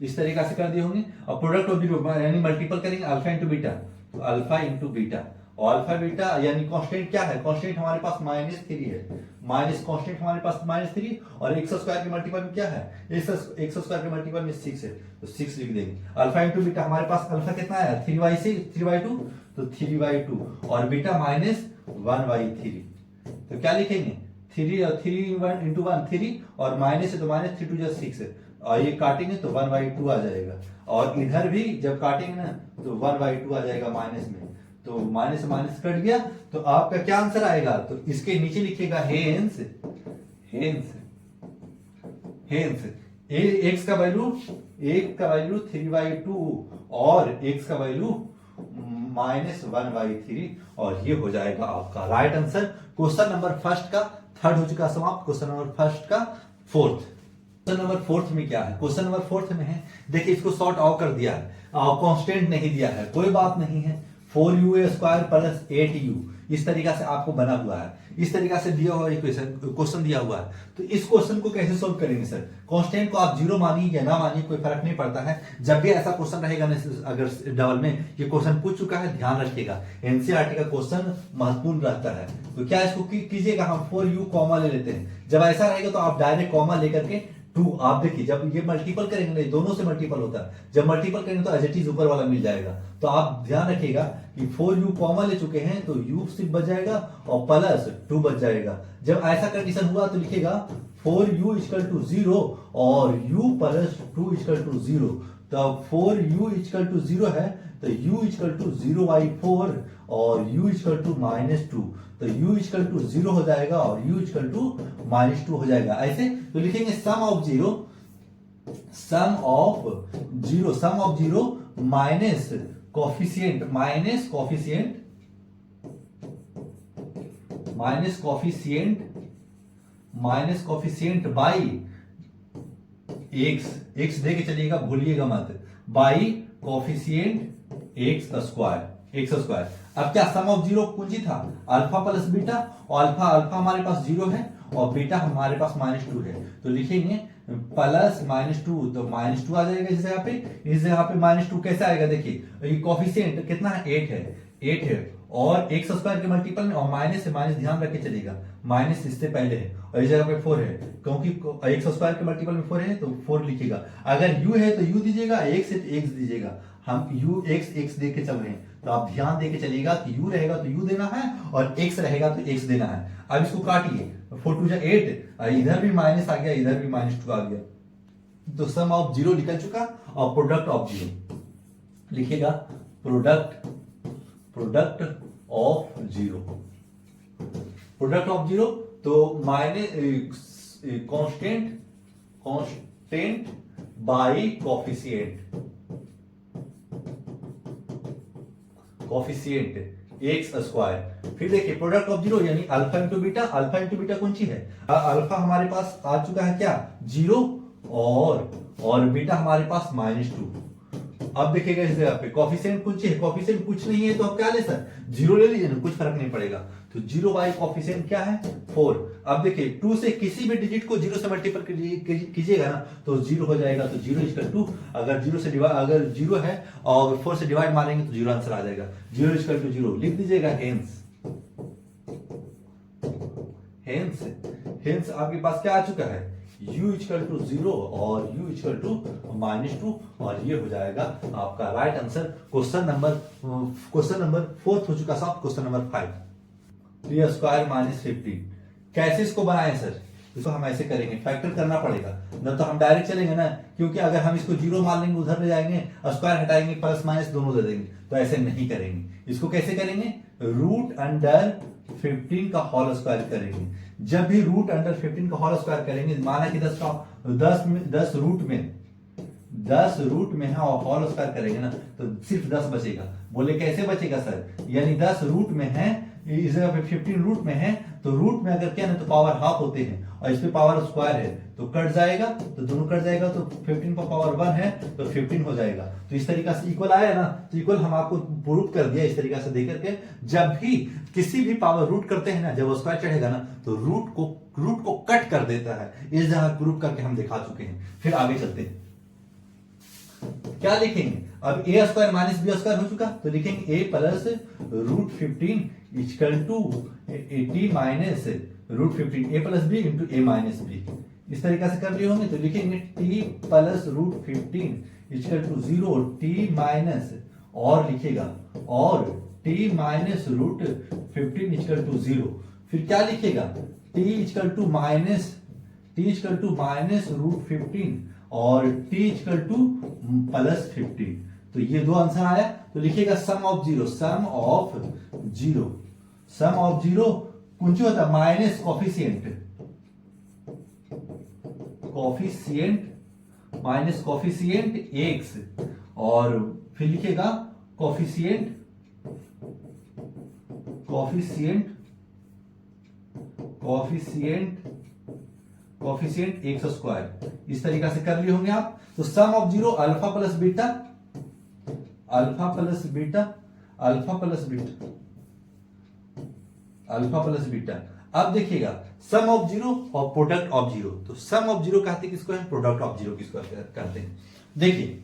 इस तरीका से कर दिए होंगे। और प्रोडक्ट ऑफ जीरो यानी मल्टीपल करेंगे अल्फा इंटू बीटा, तो अल्फा इंटू बीटा, और अल्फा बीटा यानी कांस्टेंट क्या है, कांस्टेंट हमारे पास -3 है, कांस्टेंट हमारे पास -3, और एक्स स्क्वायर के मल्टीपल में क्या है, एक्स स्क्वायर के मल्टीपल में 6 है, तो 6 लिख देंगे। अल्फा इंटू बीटा हमारे पास अल्फा कितना है 3/2, तो 3/2, और बीटा -1/3। तो क्या लिखेंगे 3 और 3 इंटू 1 3, और माइनस है तो माइनस 3 2 जा 6 है, और ये काटेंगे तो 1/2 आ जाएगा, और इधर भी जब काटेंगे ना तो 1/2 आ जाएगा माइनस में, तो माइनस से माइनस कट गया, तो आपका क्या आंसर आएगा, तो इसके नीचे लिखिएगा हेंस एक्स का वैल्यू 3/2 और एक्स का वैल्यू -1/3, और ये हो जाएगा आपका right answer. Question number first का थर्ड हो चुका समाप्त। क्वेश्चन नंबर फर्स्ट का फोर्थ। क्वेश्चन नंबर फोर्थ में क्या है, क्वेश्चन नंबर फोर्थ में है, देखिए इसको सॉर्ट आउट कर दिया है, कांस्टेंट नहीं दिया है, कोई बात नहीं है, 4u² प्लस 8u इस तरीका से आपको बना हुआ है, इस तरीका से दिया हुआ इक्वेशन क्वेश्चन दिया हुआ है। तो इस क्वेश्चन को कैसे सोल्व करेंगे सर, कांस्टेंट को आप जीरो मानिए या ना मानिए कोई फर्क नहीं पड़ता है, जब भी ऐसा क्वेश्चन रहेगा ना, अगर डबल में ये क्वेश्चन पूछ चुका है, ध्यान रखिएगा एनसीईआरटी का क्वेश्चन महत्वपूर्ण रहता है। तो क्या इसको कीजिएगा, हम 4u कॉमा ले लेते हैं, जब ऐसा रहेगा तो आप डायरेक्ट कॉमा लेकर के 2 आप देखिए जब ये मल्टीपल करेंगे नहीं, दोनों से मल्टीपल होता है, जब मल्टीपल करेंगे तो एज इट इज ऊपर वाला मिल जाएगा। तो आप ध्यान रखिएगा कि 4u कॉमन ले चुके हैं तो u सिर्फ बच जाएगा और प्लस 2 बच जाएगा। जब ऐसा कंडीशन हुआ तो लिखिएगा 4u इक्वल टू 0 और u प्लस 2 इक्वल टू 0। तब 4u इक्वल टू 0 है तो u इक्वल टू 0/4 और u इक्वल टू -2, तो u इक्वल टू 0 हो जाएगा और u इक्वल टू -2 हो जाएगा। ऐसे तो लिखेंगे sum of zero minus coefficient by x दे के चलिएगा, भूलिएगा मत, बाई कॉफिशिएंट एक्स स्क्वायर। अब क्या सम ऑफ जीरो कुंजी था अल्फा प्लस बीटा, और अल्फा हमारे पास 0 है और बीटा हमारे पास -2 है, तो लिखेंगे प्लस -2, तो -2 आ जाएगा इस जगह पे। इस जगह पे -2 कैसे आएगा, देखिए ये कॉफिशिएंट कितना है, 8 है और एक्स स्क्वायर के मल्टीपल में, और माइनस से माइनस ध्यान रख के चलिएगा, माइनस इससे पहले है और इस जगह पे 4 है, क्योंकि एक्स स्क्वायर के मल्टीपल में 4 है तो 4 लिखिएगा। अगर u है तो u दीजिएगा, x है तो x दीजिएगा। हम u x दे के चल रहे हैं, तो आप ध्यान दे के चलिएगा कि u रहेगा तो u देना है और x रहेगा तो x देना है। अब इसको काटिए, 4 2 8, इधर भी माइनस आ गया, इधर भी -2 आ गया, तो सम ऑफ जीरो निकल चुका और प्रोडक्ट ऑफ जीरो लिखिएगा, प्रोडक्ट ऑफ जीरो तो minus constant by coefficient x square. फिर देखिए प्रोडक्ट ऑफ जीरो यानी अल्फा इंटू बीटा कौन सी है, अल्फा हमारे पास आ चुका है क्या 0 और बीटा हमारे पास -2। अब देखिएगा इस जगह पे कॉफिशिएंट कुछ है, कॉफिशिएंट कुछ नहीं है तो आप क्या ले सर 0 ले लीजिए ना, कुछ फर्क नहीं पड़ेगा। तो 0 बाई कॉफिशिएंट क्या है 4। अब देखिए 2 से किसी भी डिजिट को 0 से मल्टीपल कीजिएगा ना तो 0 हो जाएगा, तो 0 इक्वल टू अगर 0 है और 4 से डिवाइड मारेंगे तो 0 आंसर आ जाएगा। 0 इक्वल टू 0 लिख दीजिएगा, हेंस आपके पास क्या आ चुका है u इक्वल टू 0 और u इक्वल टू -2, और ये हो जाएगा आपका राइट आंसर। क्वेश्चन नंबर 4 हो चुका साहब। क्वेश्चन नंबर 5, 3 स्क्वायर -15 कैसे इसको बनाएं सर, इसको हम ऐसे करेंगे, फैक्टर करना पड़ेगा ना, तो हम डायरेक्ट चलेंगे ना, क्योंकि अगर हम इसको 0 मान लेंगे उधर ले जाएंगे, स्क्वायर हटाएंगे प्लस माइनस दोनों दे देंगे, तो ऐसे नहीं करेंगे। इसको कैसे करेंगे, रूट अंडर 15 का होल स्क्वायर करेंगे। जब भी रूट अंडर 15 का होल स्क्वायर करेंगे, माना कि 10 रूट में है और होल स्क्वायर करेंगे ना तो सिर्फ 10 बचेगा। बोले कैसे बचेगा सर, यानी 10 रूट में है, इस जगह पे 15 रूट में है, तो रूट में अगर क्या ना तो पावर हाफ होते हैं और इस पे पावर स्क्वायर है तो कट जाएगा, तो दोनों कट जाएगा, तो 15 पर पावर 1 है तो 15 हो जाएगा। तो इस तरीका से इक्वल आया ना, तो इक्वल हम आपको प्रूफ कर दिया इस तरीका से देख करके। जब भी किसी भी पावर रूट करते हैं ना, जब स्क्वायर चढ़ेगा ना तो रूट को कट कर देता है। इस जगह प्रूफ करके हम दिखा चुके हैं। फिर आगे चलते हैं, क्या लिखेंगे, अब a square minus b square हो चुका, तो लिखेंगे a plus root 15 equal to t minus root 15 a plus b into a minus b. इस तरीके से कर लिए होंगे, तो लिखेंगे t plus root 15 equal to 0 t minus, और लिखेगा और t minus root 15 equal to 0। फिर क्या लिखेगा, t equal to minus root 15 और t इक्वल टू प्लस 15। तो ये दो आंसर आया, तो लिखिएगा सम ऑफ जीरो कौन सी होता है, माइनस कॉफिशिएंट एक्स, और फिर लिखिएगा कॉफिशिएंट एक्स स्क्वायर। इस तरीका से कर लिए होंगे आप। तो sum of zero alpha plus beta. अब देखिएगा सम ऑफ जीरो और प्रोडक्ट ऑफ जीरो। तो सम ऑफ जीरो कहते हैं किसको है, प्रोडक्ट ऑफ जीरो किसको कहते हैं। देखिए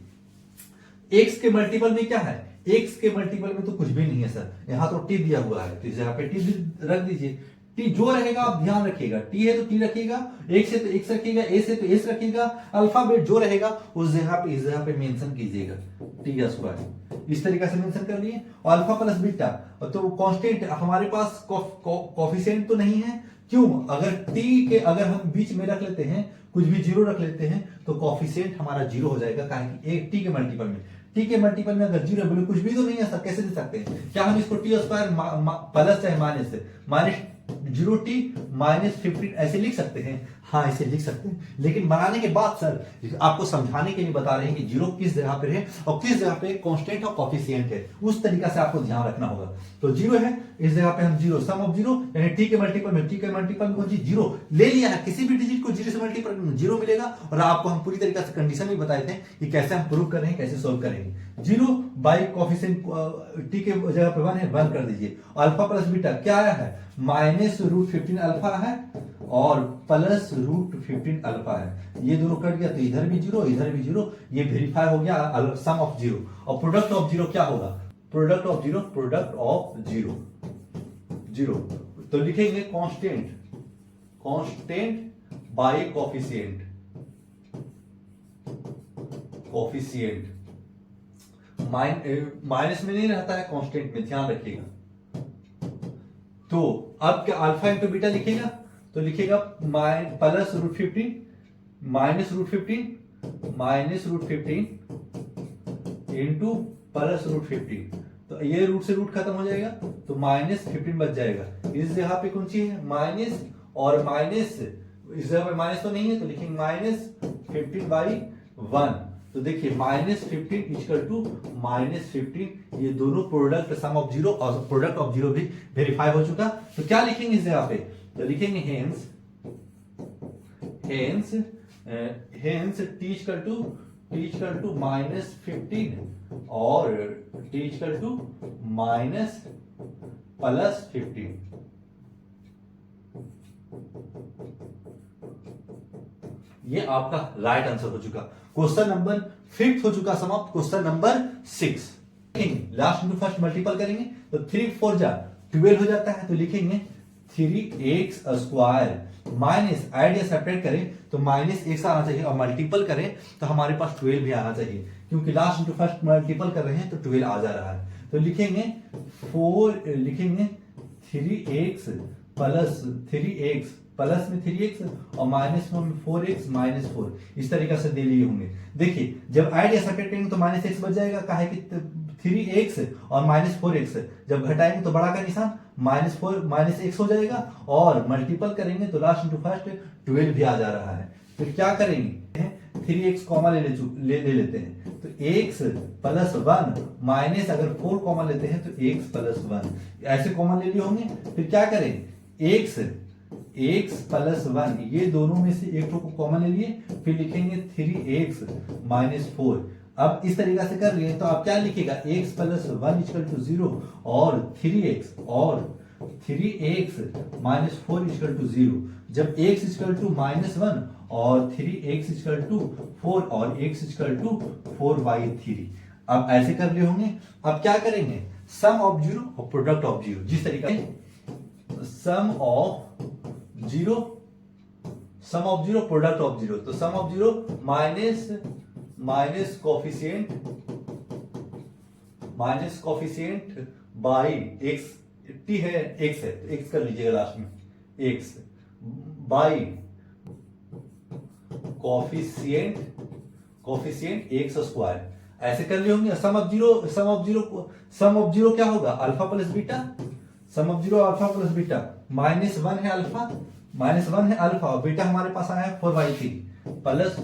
एक्स के मल्टीपल में क्या है, एक्स के मल्टीपल में तो कुछ भी नहीं है सर, यहां तो टी दिया हुआ है, तो यहाँ पे टी रख दीजिए। टी जो रहेगा आप ध्यान रखिएगा, टी है तो टी रखिएगा, एक से तो एक्स रखिएगा, ए से तो एस रखिएगा, अल्फाबेट जो रहेगा उस जगह पे इस जगह पे मेंशन कीजिएगा टी स्क्वायर, इस तरीके से मेंशन कर लिए। और अल्फा प्लस बीटा तो कांस्टेंट हमारे पास कोफिशिएंट तो नहीं है, क्यों? अगर टी के अगर हम बीच में रख लेते हैं, कुछ भी जीरो रख लेते हैं तो कोफिशिएंट हमारा जीरो हो जाएगा, कारण कि एक टी के मल्टीपल में, टी के मल्टीपल में अगर जीरो बोले कुछ भी तो नहीं है सर, कैसे दे सकते हैं? क्या हम इसको टी स्क्वायर प्लस चाहे माइनस से माइनस 0t माइनस 15 ऐसे लिख सकते हैं? हाँ ऐसे लिख सकते हैं, लेकिन बनाने के बाद सर आपको समझाने के लिए बता रहे हैं कि जीरो किस जगह पे है और किस जगह पे कांस्टेंट और कोफिशिएंट है, उस तरीका से आपको ध्यान रखना होगा। तो जीरो है, इस जगह पे हम जीरो, सम ऑफ जीरो यानी टी के मल्टीपल में, टी के मल्टीपल में कौन सी जीरो ले लिया है, किसी भी डिजिट को जीरो से मल्टीपल में जीरो मिलेगा। और आपको हम पूरी तरीके से कंडीशन भी बताए थे कि कैसे हम प्रूव करेंगे, कैसे सोल्व करेंगे। जीरो बाई कोफिशिएंट टी के जगह पे 1 है, 1 कर दीजिए। अल्फा प्लस बीटा क्या आया है? माइनस रूट 15 अल्फा है और प्लस रूट 15 अल्फा है, ये दोनों कट गया तो इधर भी जीरो इधर भी जीरो, ये वेरीफाई हो गया सम ऑफ जीरो। और प्रोडक्ट ऑफ जीरो क्या होगा? Product of zero, product of zero zero, तो लिखेंगे constant, constant bye coefficient, coefficient minus में नहीं रहता है, कांस्टेंट में, ध्यान रखिएगा। तो अब क्या अल्फा इंटू बीटा लिखेगा? तो लिखेगा plus root 15 minus root 15 minus root 15 into plus root 15, तो ये रूट से रूट खत्म हो जाएगा तो माइनस 15 बच जाएगा। इस जगह पे कौन सी है? माइनस, और माइनस इस जगह पे माइनस तो नहीं है तो लिखेंगे माइनस 15 बाई 1। तो देखिए माइनस 15 इक्वल टू माइनस 15, ये दोनों प्रोडक्ट सम ऑफ जीरो और प्रोडक्ट ऑफ जीरो भी वेरीफाई हो चुका। तो क्या लिखेंगे इस जगह पे? तो लिखेंगे hence, hence hence T equal to minus 15 और T equal to minus plus 15। ये आपका राइट आंसर हो चुका। क्वेश्चन नंबर 5 हो चुका समाप्त। Question number 6 last into first multiple करेंगे तो 3 4 जा 12 हो जाता है, तो लिखेंगे 3x square minus, idea separate करें तो माइनस x आना चाहिए और मल्टीपल करें तो हमारे पास 12 भी आना चाहिए, क्योंकि लास्ट इंटू फर्स्ट मल्टीपल कर रहे हैं तो 12 आ जा रहा है। तो लिखेंगे 3x प्लस 3x प्लस में 3x और माइनस में 4x माइनस 4, इस तरीके से दे लिए होंगे। देखिए जब आइडिया सेपरेट करेंगे तो माइनस x बच जाएगा, काहे कि 3x और माइनस 4x जब घटाएंगे तो बड़ा का निशान माइनस 4 माइनस x हो जाएगा, और मल्टीपल करेंगे तो लास्ट इंटू फर्स्ट 12 भी आ जा रहा है। फिर क्या करेंगे? 3x कॉमा ले लेते हैं तो x प्लस 1 माइनस अगर 4 कॉमा लेते हैं तो x प्लस 1, ऐसे कॉमा ले लिए होंगे। फिर क्या करें? x प्लस 1, ये दोनों में से एक को कॉमन ले लिए, फिर लिखेंगे 3x माइनस 4। अब इस तरीके से कर रहे हैं तो आप क्या लिखेगा? x प्लस 1 इक्वल टू 0 और 3x माइनस 4 इक्वल टू 0। जब x इक्वल टू माइनस 1 और 3x इक्वल टू 4 और x इक्वल टू 4/3। अब ऐसे कर लिए होंगे। अब क्या करेंगे? सम ऑफ जीरो और प्रोडक्ट ऑफ जीरो, जिस तरीके से sum of zero product of zero, तो sum of zero minus coefficient by x, t है एक्स है तो एक्स कर लीजिएगा लास्ट में, x by coefficient x square, ऐसे कर लिए होंगे। सम ऑफ जीरो क्या होगा? Alpha plus beta, sum of zero alpha plus beta, minus 1 है अल्फा और बीटा हमारे पास आया है 4/3 प्लस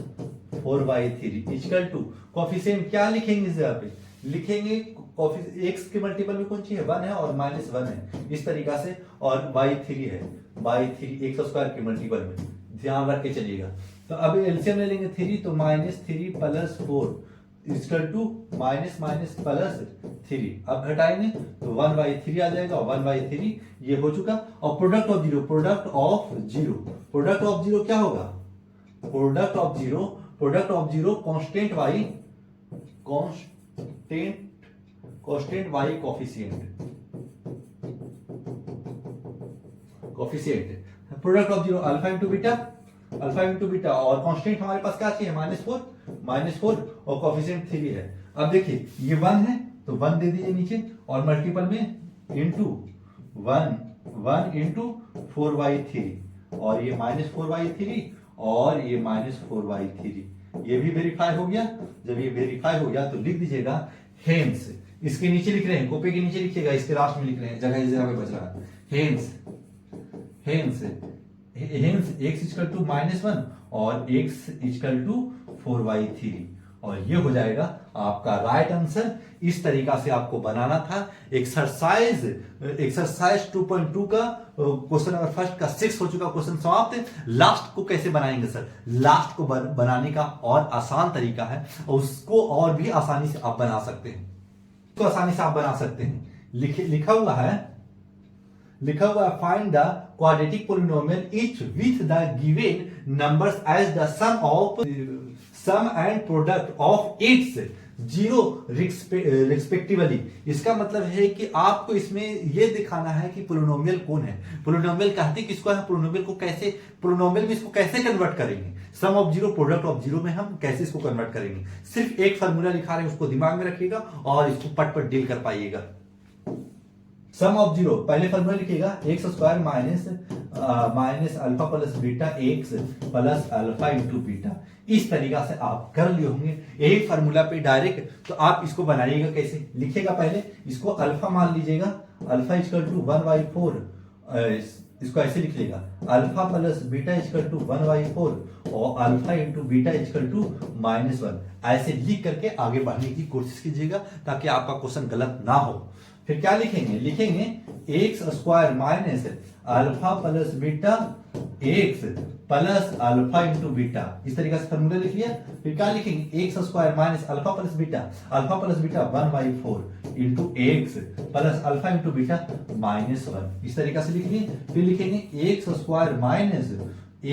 4/3 इक्वल टू कोफिशिएंट क्या लिखेंगे इस जगह पे? लिखेंगे एक्स के मल्टीपल में कौन सी है? 1 है और माइनस 1 है, इस तरीका से, और बाई 3 है, बाई 3 एक्स स्क्वायर के मल्टीपल में, ध्यान रख के चलिएगा। तो अब एलसीएम ले लेंगे 3, तो minus 3 plus 4 equal to minus plus 3। अब घटाएंगे तो 1/3 आ जाएगा और 1/3 ये हो चुका। और प्रोडक्ट ऑफ जीरो क्या होगा? Product of zero constant by coefficient coefficient product of zero alpha into beta और कांस्टेंट हमारे पास क्या चाहिए -4 और कोफिशिएंट 3 है। अब देखिए ये 1 है तो 1 दे दीजिए नीचे और मल्टीपल में इंटू 1 इंटू 4/3 और ये -4/3 और ये -4/3 ये भी वेरीफाई हो गया। जब ये वेरीफाई हो गया तो लिख दीजिएगा हेंस, इसके नीचे लिख रहे हैं, कॉपी के नीचे लिखिएगा, इसके लास्ट में लिख रहे हैं, जगह इस जगह पे बच रहा है। हेंस x इक्वल टू -1 और x इक्वल टू 4/3 और ये हो जाएगा आपका राइट आंसर। इस तरीका से आपको बनाना था। एक्सरसाइज 2.2 का क्वेश्चन नंबर फर्स्ट का 6 हो चुका क्वेश्चन समाप्त है। लास्ट को कैसे बनाएंगे सर? लास्ट को बनाने का और आसान तरीका है और उसको और भी आसानी से आप बना सकते हैं, तो आसानी से आप बना सकते हैं। लिखा हुआ है find the quadratic polynomial each with the given numbers as the sum and product of its zero respectively. इसका मतलब है कि आपको इसमें यह दिखाना है कि पोलिनोमियल कौन है। पोलिनोमियल कहते किसको है? पोलिनोमियल में इसको कैसे कन्वर्ट करेंगे? Sum of zero product of zero में हम कैसे इसको कन्वर्ट करेंगे? सिर्फ एक फार्मूला लिखा रहे हैं, उसको दिमाग में रखिएगा और इसको पट पट डील कर पाइएगा। सम ऑफ जीरो पहले फार्मूला लिखिएगा x² minus alpha plus beta x plus alpha into beta. इस तरीका से आप कर लिए होंगे एक फार्मूला पे डायरेक्ट। तो आप इसको बनाइएगा कैसे? लिखिएगा पहले इसको अल्फा मान लीजिएगा, अल्फा इक्वल टू 1/4, इसको ऐसे लिख लीजिएगा alpha plus beta equal to 1/4 और alpha into beta equal to -1। ऐसे लिख करके आगे बढ़ने की कोशिश कीजिएगा ताकि आपका क्वेश्चन गलत ना हो। फिर क्या लिखेंगे x² minus alpha plus beta x plus alpha into beta. इस तरीके से फॉर्मूला लिख लिया। फिर क्या लिखेंगे x² minus alpha plus beta 1/4 into x plus alpha into beta -1। इस तरीके से लिख लिए। फिर लिखेंगे x² माइनस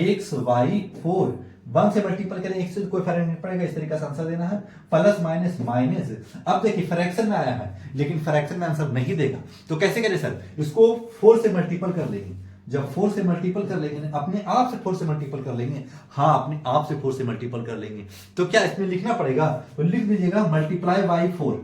x/4 1 से मल्टीपल करें x से कोई फर्क नहीं पड़ेगा। इस तरीके से आंसर देना है प्लस माइनस। अब देखिए फ्रैक्शन में आया है लेकिन फ्रैक्शन में आंसर नहीं देगा तो कैसे करें सर? इसको 4 से मल्टीपल कर लेंगे। जब 4 से मल्टीपल कर लेंगे अपने आप से 4 से मल्टीपल कर लेंगे। हाँ, अपने आप से 4 से मल्टीपल कर लेंगे। तो क्या इसमें लिखना पड़ेगा? तो लिख दीजिएगा मल्टीप्लाई बाई 4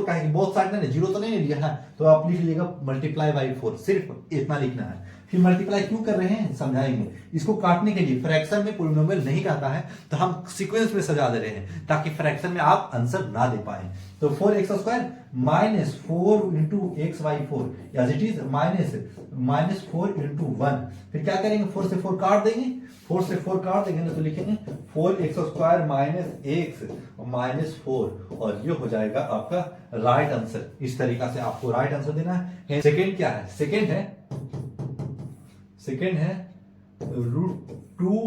का है, बहुत साइड में जीरो तो नहीं लिया है तो आप लिख लीजिएगा मल्टीप्लाई बाई 4, सिर्फ इतना लिखना है। फिर मल्टीप्लाई क्यों कर रहे हैं समझाएंगे। इसको काटने के लिए फ्रैक्शन में पोलिनोमियल नहीं काटा है तो हम सीक्वेंस में सजा दे रहे हैं ताकि फ्रैक्शन में आप आंसर ना दे पाए। तो 4x² minus 4 into x/4 as it is minus 4 into 1। फिर क्या करेंगे? 4 से 4 काट देंगे ना तो लिखेंगे 4x² माइनस x माइनस 4 और ये हो जाएगा आपका राइट आंसर। इस तरीका से आपको राइट आंसर देना है। सेकेंड क्या है? सेकेंड है √2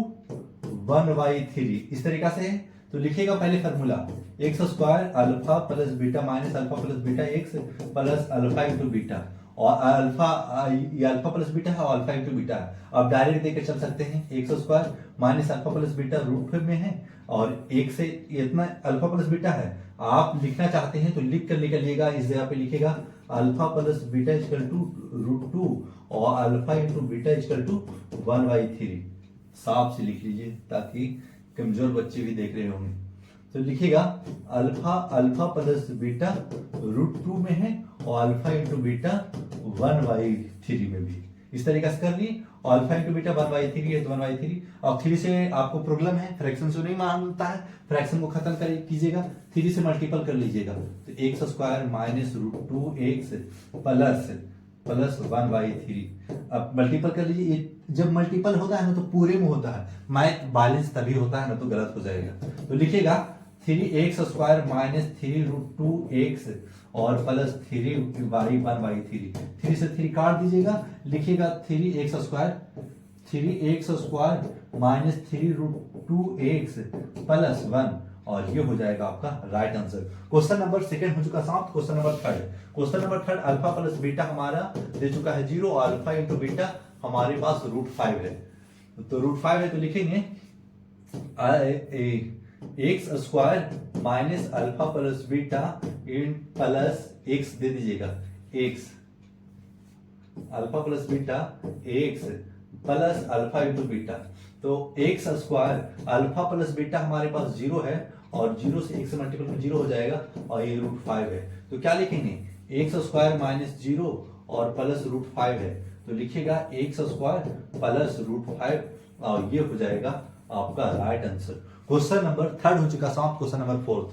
1/3। इस तरीका से है तो लिखिएगा पहले formula x² alpha plus beta minus alpha plus beta x plus alpha into beta और अल्फा प्लस बीटा है और अल्फा इंटू बीटा है। अब डायरेक्ट देकर चल सकते हैं x² minus alpha plus beta √2 में है और एक से इतना अल्फा प्लस बीटा है। आप लिखना चाहते हैं तो लिख कर निकलिएगा। इस जगह पे लिखेगा alpha plus beta equal to √2 और alpha into beta equal to 1/3। साफ से लिख लीजिए ताकि कमजोर बच्चे भी देख रहे होंगे। तो लिखिएगा अल्फा प्लस बीटा √2 में है और अल्फा इंटू बीटा 1/3 में भी। इस तरीके से कर लिए और अल्फा इंटू बीटा 1/3 है तो 1/3 और 3 से आपको प्रॉब्लम है, फ्रैक्शन से नहीं मानता है, फ्रैक्शन को खत्म कीजिएगा 3 से मल्टीपल कर लीजिएगा तो x² माइनस √2x प्लस 1/3। अब मल्टीपल कर लीजिए। जब मल्टीपल होता है ना तो पूरे में होता है, मैथ बैलेंस तभी होता है ना तो गलत हो जाएगा। तो लिखिएगा 3x² माइनस 3√2x और प्लस 3y1/3। 3 से 3 काट दीजिएगा। लिखिएगा 3x² माइनस 3√2x प्लस 1 और ये हो जाएगा आपका right answer. Question number second हो चुका समाप्त। Question number third alpha plus beta हमारा दे चुका है 0 और अल्फा इंटू बीटा हमारे पास √5 है। तो √5 है तो लिखेंगे x² minus alpha plus beta in plus x दे दीजिएगा x अल्फा प्लस बीटा x plus alpha into beta. तो x square alpha plus beta हमारे पास 0 है और 0 से x मल्टीपल में 0 हो जाएगा और ये √5 है। तो क्या लिखेंगे, एक्स स्क्वायर माइनस 0 और प्लस √5 है, तो लिखिएगा एक्स स्क्वायर प्लस √5 और ये हो जाएगा आपका राइट आंसर। क्वेश्चन नंबर 3 हो चुका समाप्त। Question number 4।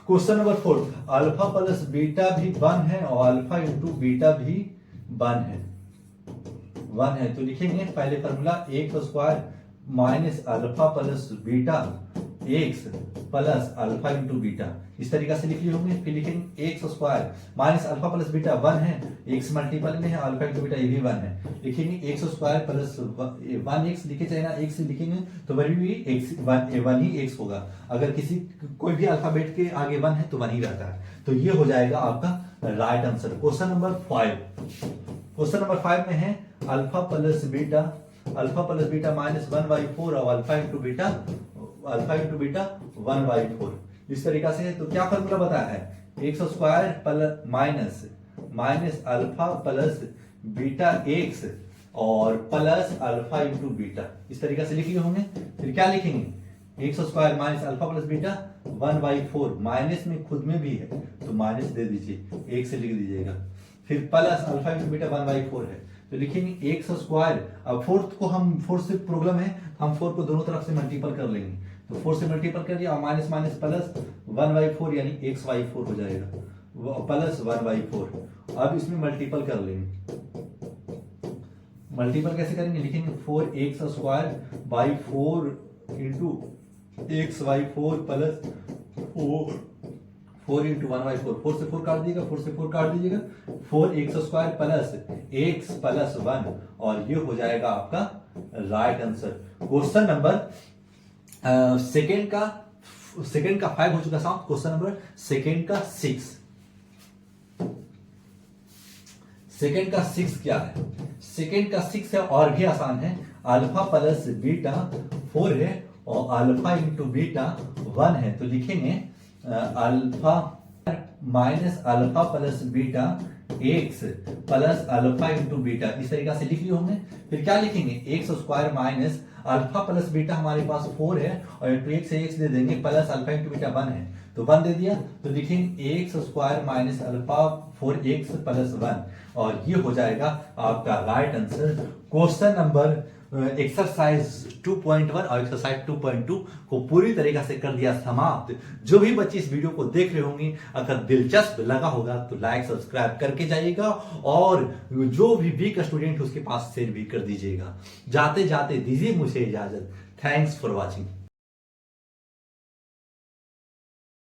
Question number 4, alpha plus beta भी 1 है और अल्फा इंटू बीटा भी 1 है। तो लिखेंगे पहले formula x square minus alpha plus बीटा x plus alpha into beta, इस तरीका से लिख लिए होंगे। फिर लिखेंगे X square minus alpha plus beta 1 है, एक्स मल्टीपल में है, अल्फा इंटू बीटा ये भी 1 है। लिखेंगे एक्स स्क्वायर प्लस 1 एक्स लिखे चाहे ना एक्स लिखेंगे तो वही भी एक्स 1 ही एक्स होगा। अगर किसी कोई भी अल्फाबेट के आगे 1 है तो 1 ही रहता है। तो ये हो जाएगा आपका राइट आंसर। क्वेश्चन नंबर 5 में है अल्फा प्लस बीटा माइनस 1/4 और अल्फा इंटू बीटा 1/4 इस तरीका से है। तो क्या फॉर्मूला बताया है, x square minus alpha plus बीटा एक्स और प्लस अल्फा इंटू बीटा, इस तरीका से लिख लिए होंगे। फिर क्या लिखेंगे, X square minus alpha plus beta 1/4, minus में खुद में भी है तो माइनस दे दीजिए, एक से लिख दीजिएगा। फिर प्लस अल्फा इंटू बीटा 1/4 है, तो लिखेंगे एक्स स्क्वायर। अब फोर्थ से प्रॉब्लम है, हम 4 को दोनों तरफ से मल्टीपल कर लेंगे। तो 4 से मल्टीपल कर दिया और माइनस माइनस प्लस 1/4 यानी x/4 हो जाएगा, प्लस 1/4। अब इसमें मल्टीपल कर लेंगे। मल्टीपल कैसे करेंगे, लिखेंगे 4x square by 4 into x/4 plus 4 into 1/4। 4 से 4 काट दीजिएगा, 4 से 4 काट दीजिएगा, 4x square plus x plus 1 और ये हो जाएगा आपका right answer. Question number second का 5 हो चुका साउंड। क्वेश्चन नंबर सेकेंड का 6 क्या है, सेकेंड का 6 है और भी आसान है। अल्फा प्लस बीटा 4 है और अल्फा इंटू बीटा 1 है। तो लिखेंगे अल्फा माइनस अल्फा प्लस बीटा x plus alpha into beta, इस तरीका से लिख लिए होंगे। फिर क्या लिखेंगे, X square minus alpha plus beta हमारे पास 4 है और इंटू एक्स से एक्स दे देंगे, प्लस अल्फा इंटू बीटा 1 है तो 1 दे दिया। तो लिखेंगे X square minus alpha 4x plus 1 और ये हो जाएगा आपका right answer. Question number exercise 2.1 और एक्सरसाइज 2.2 को पूरी तरीके से कर दिया समाप्त। जो भी बच्चे इस वीडियो को देख रहे होंगे, अगर दिलचस्प लगा होगा तो लाइक सब्सक्राइब करके जाइएगा और जो भी वीक स्टूडेंट उसके पास शेयर भी कर दीजिएगा। जाते जाते दीजिए मुझे इजाजत। Thanks for watching.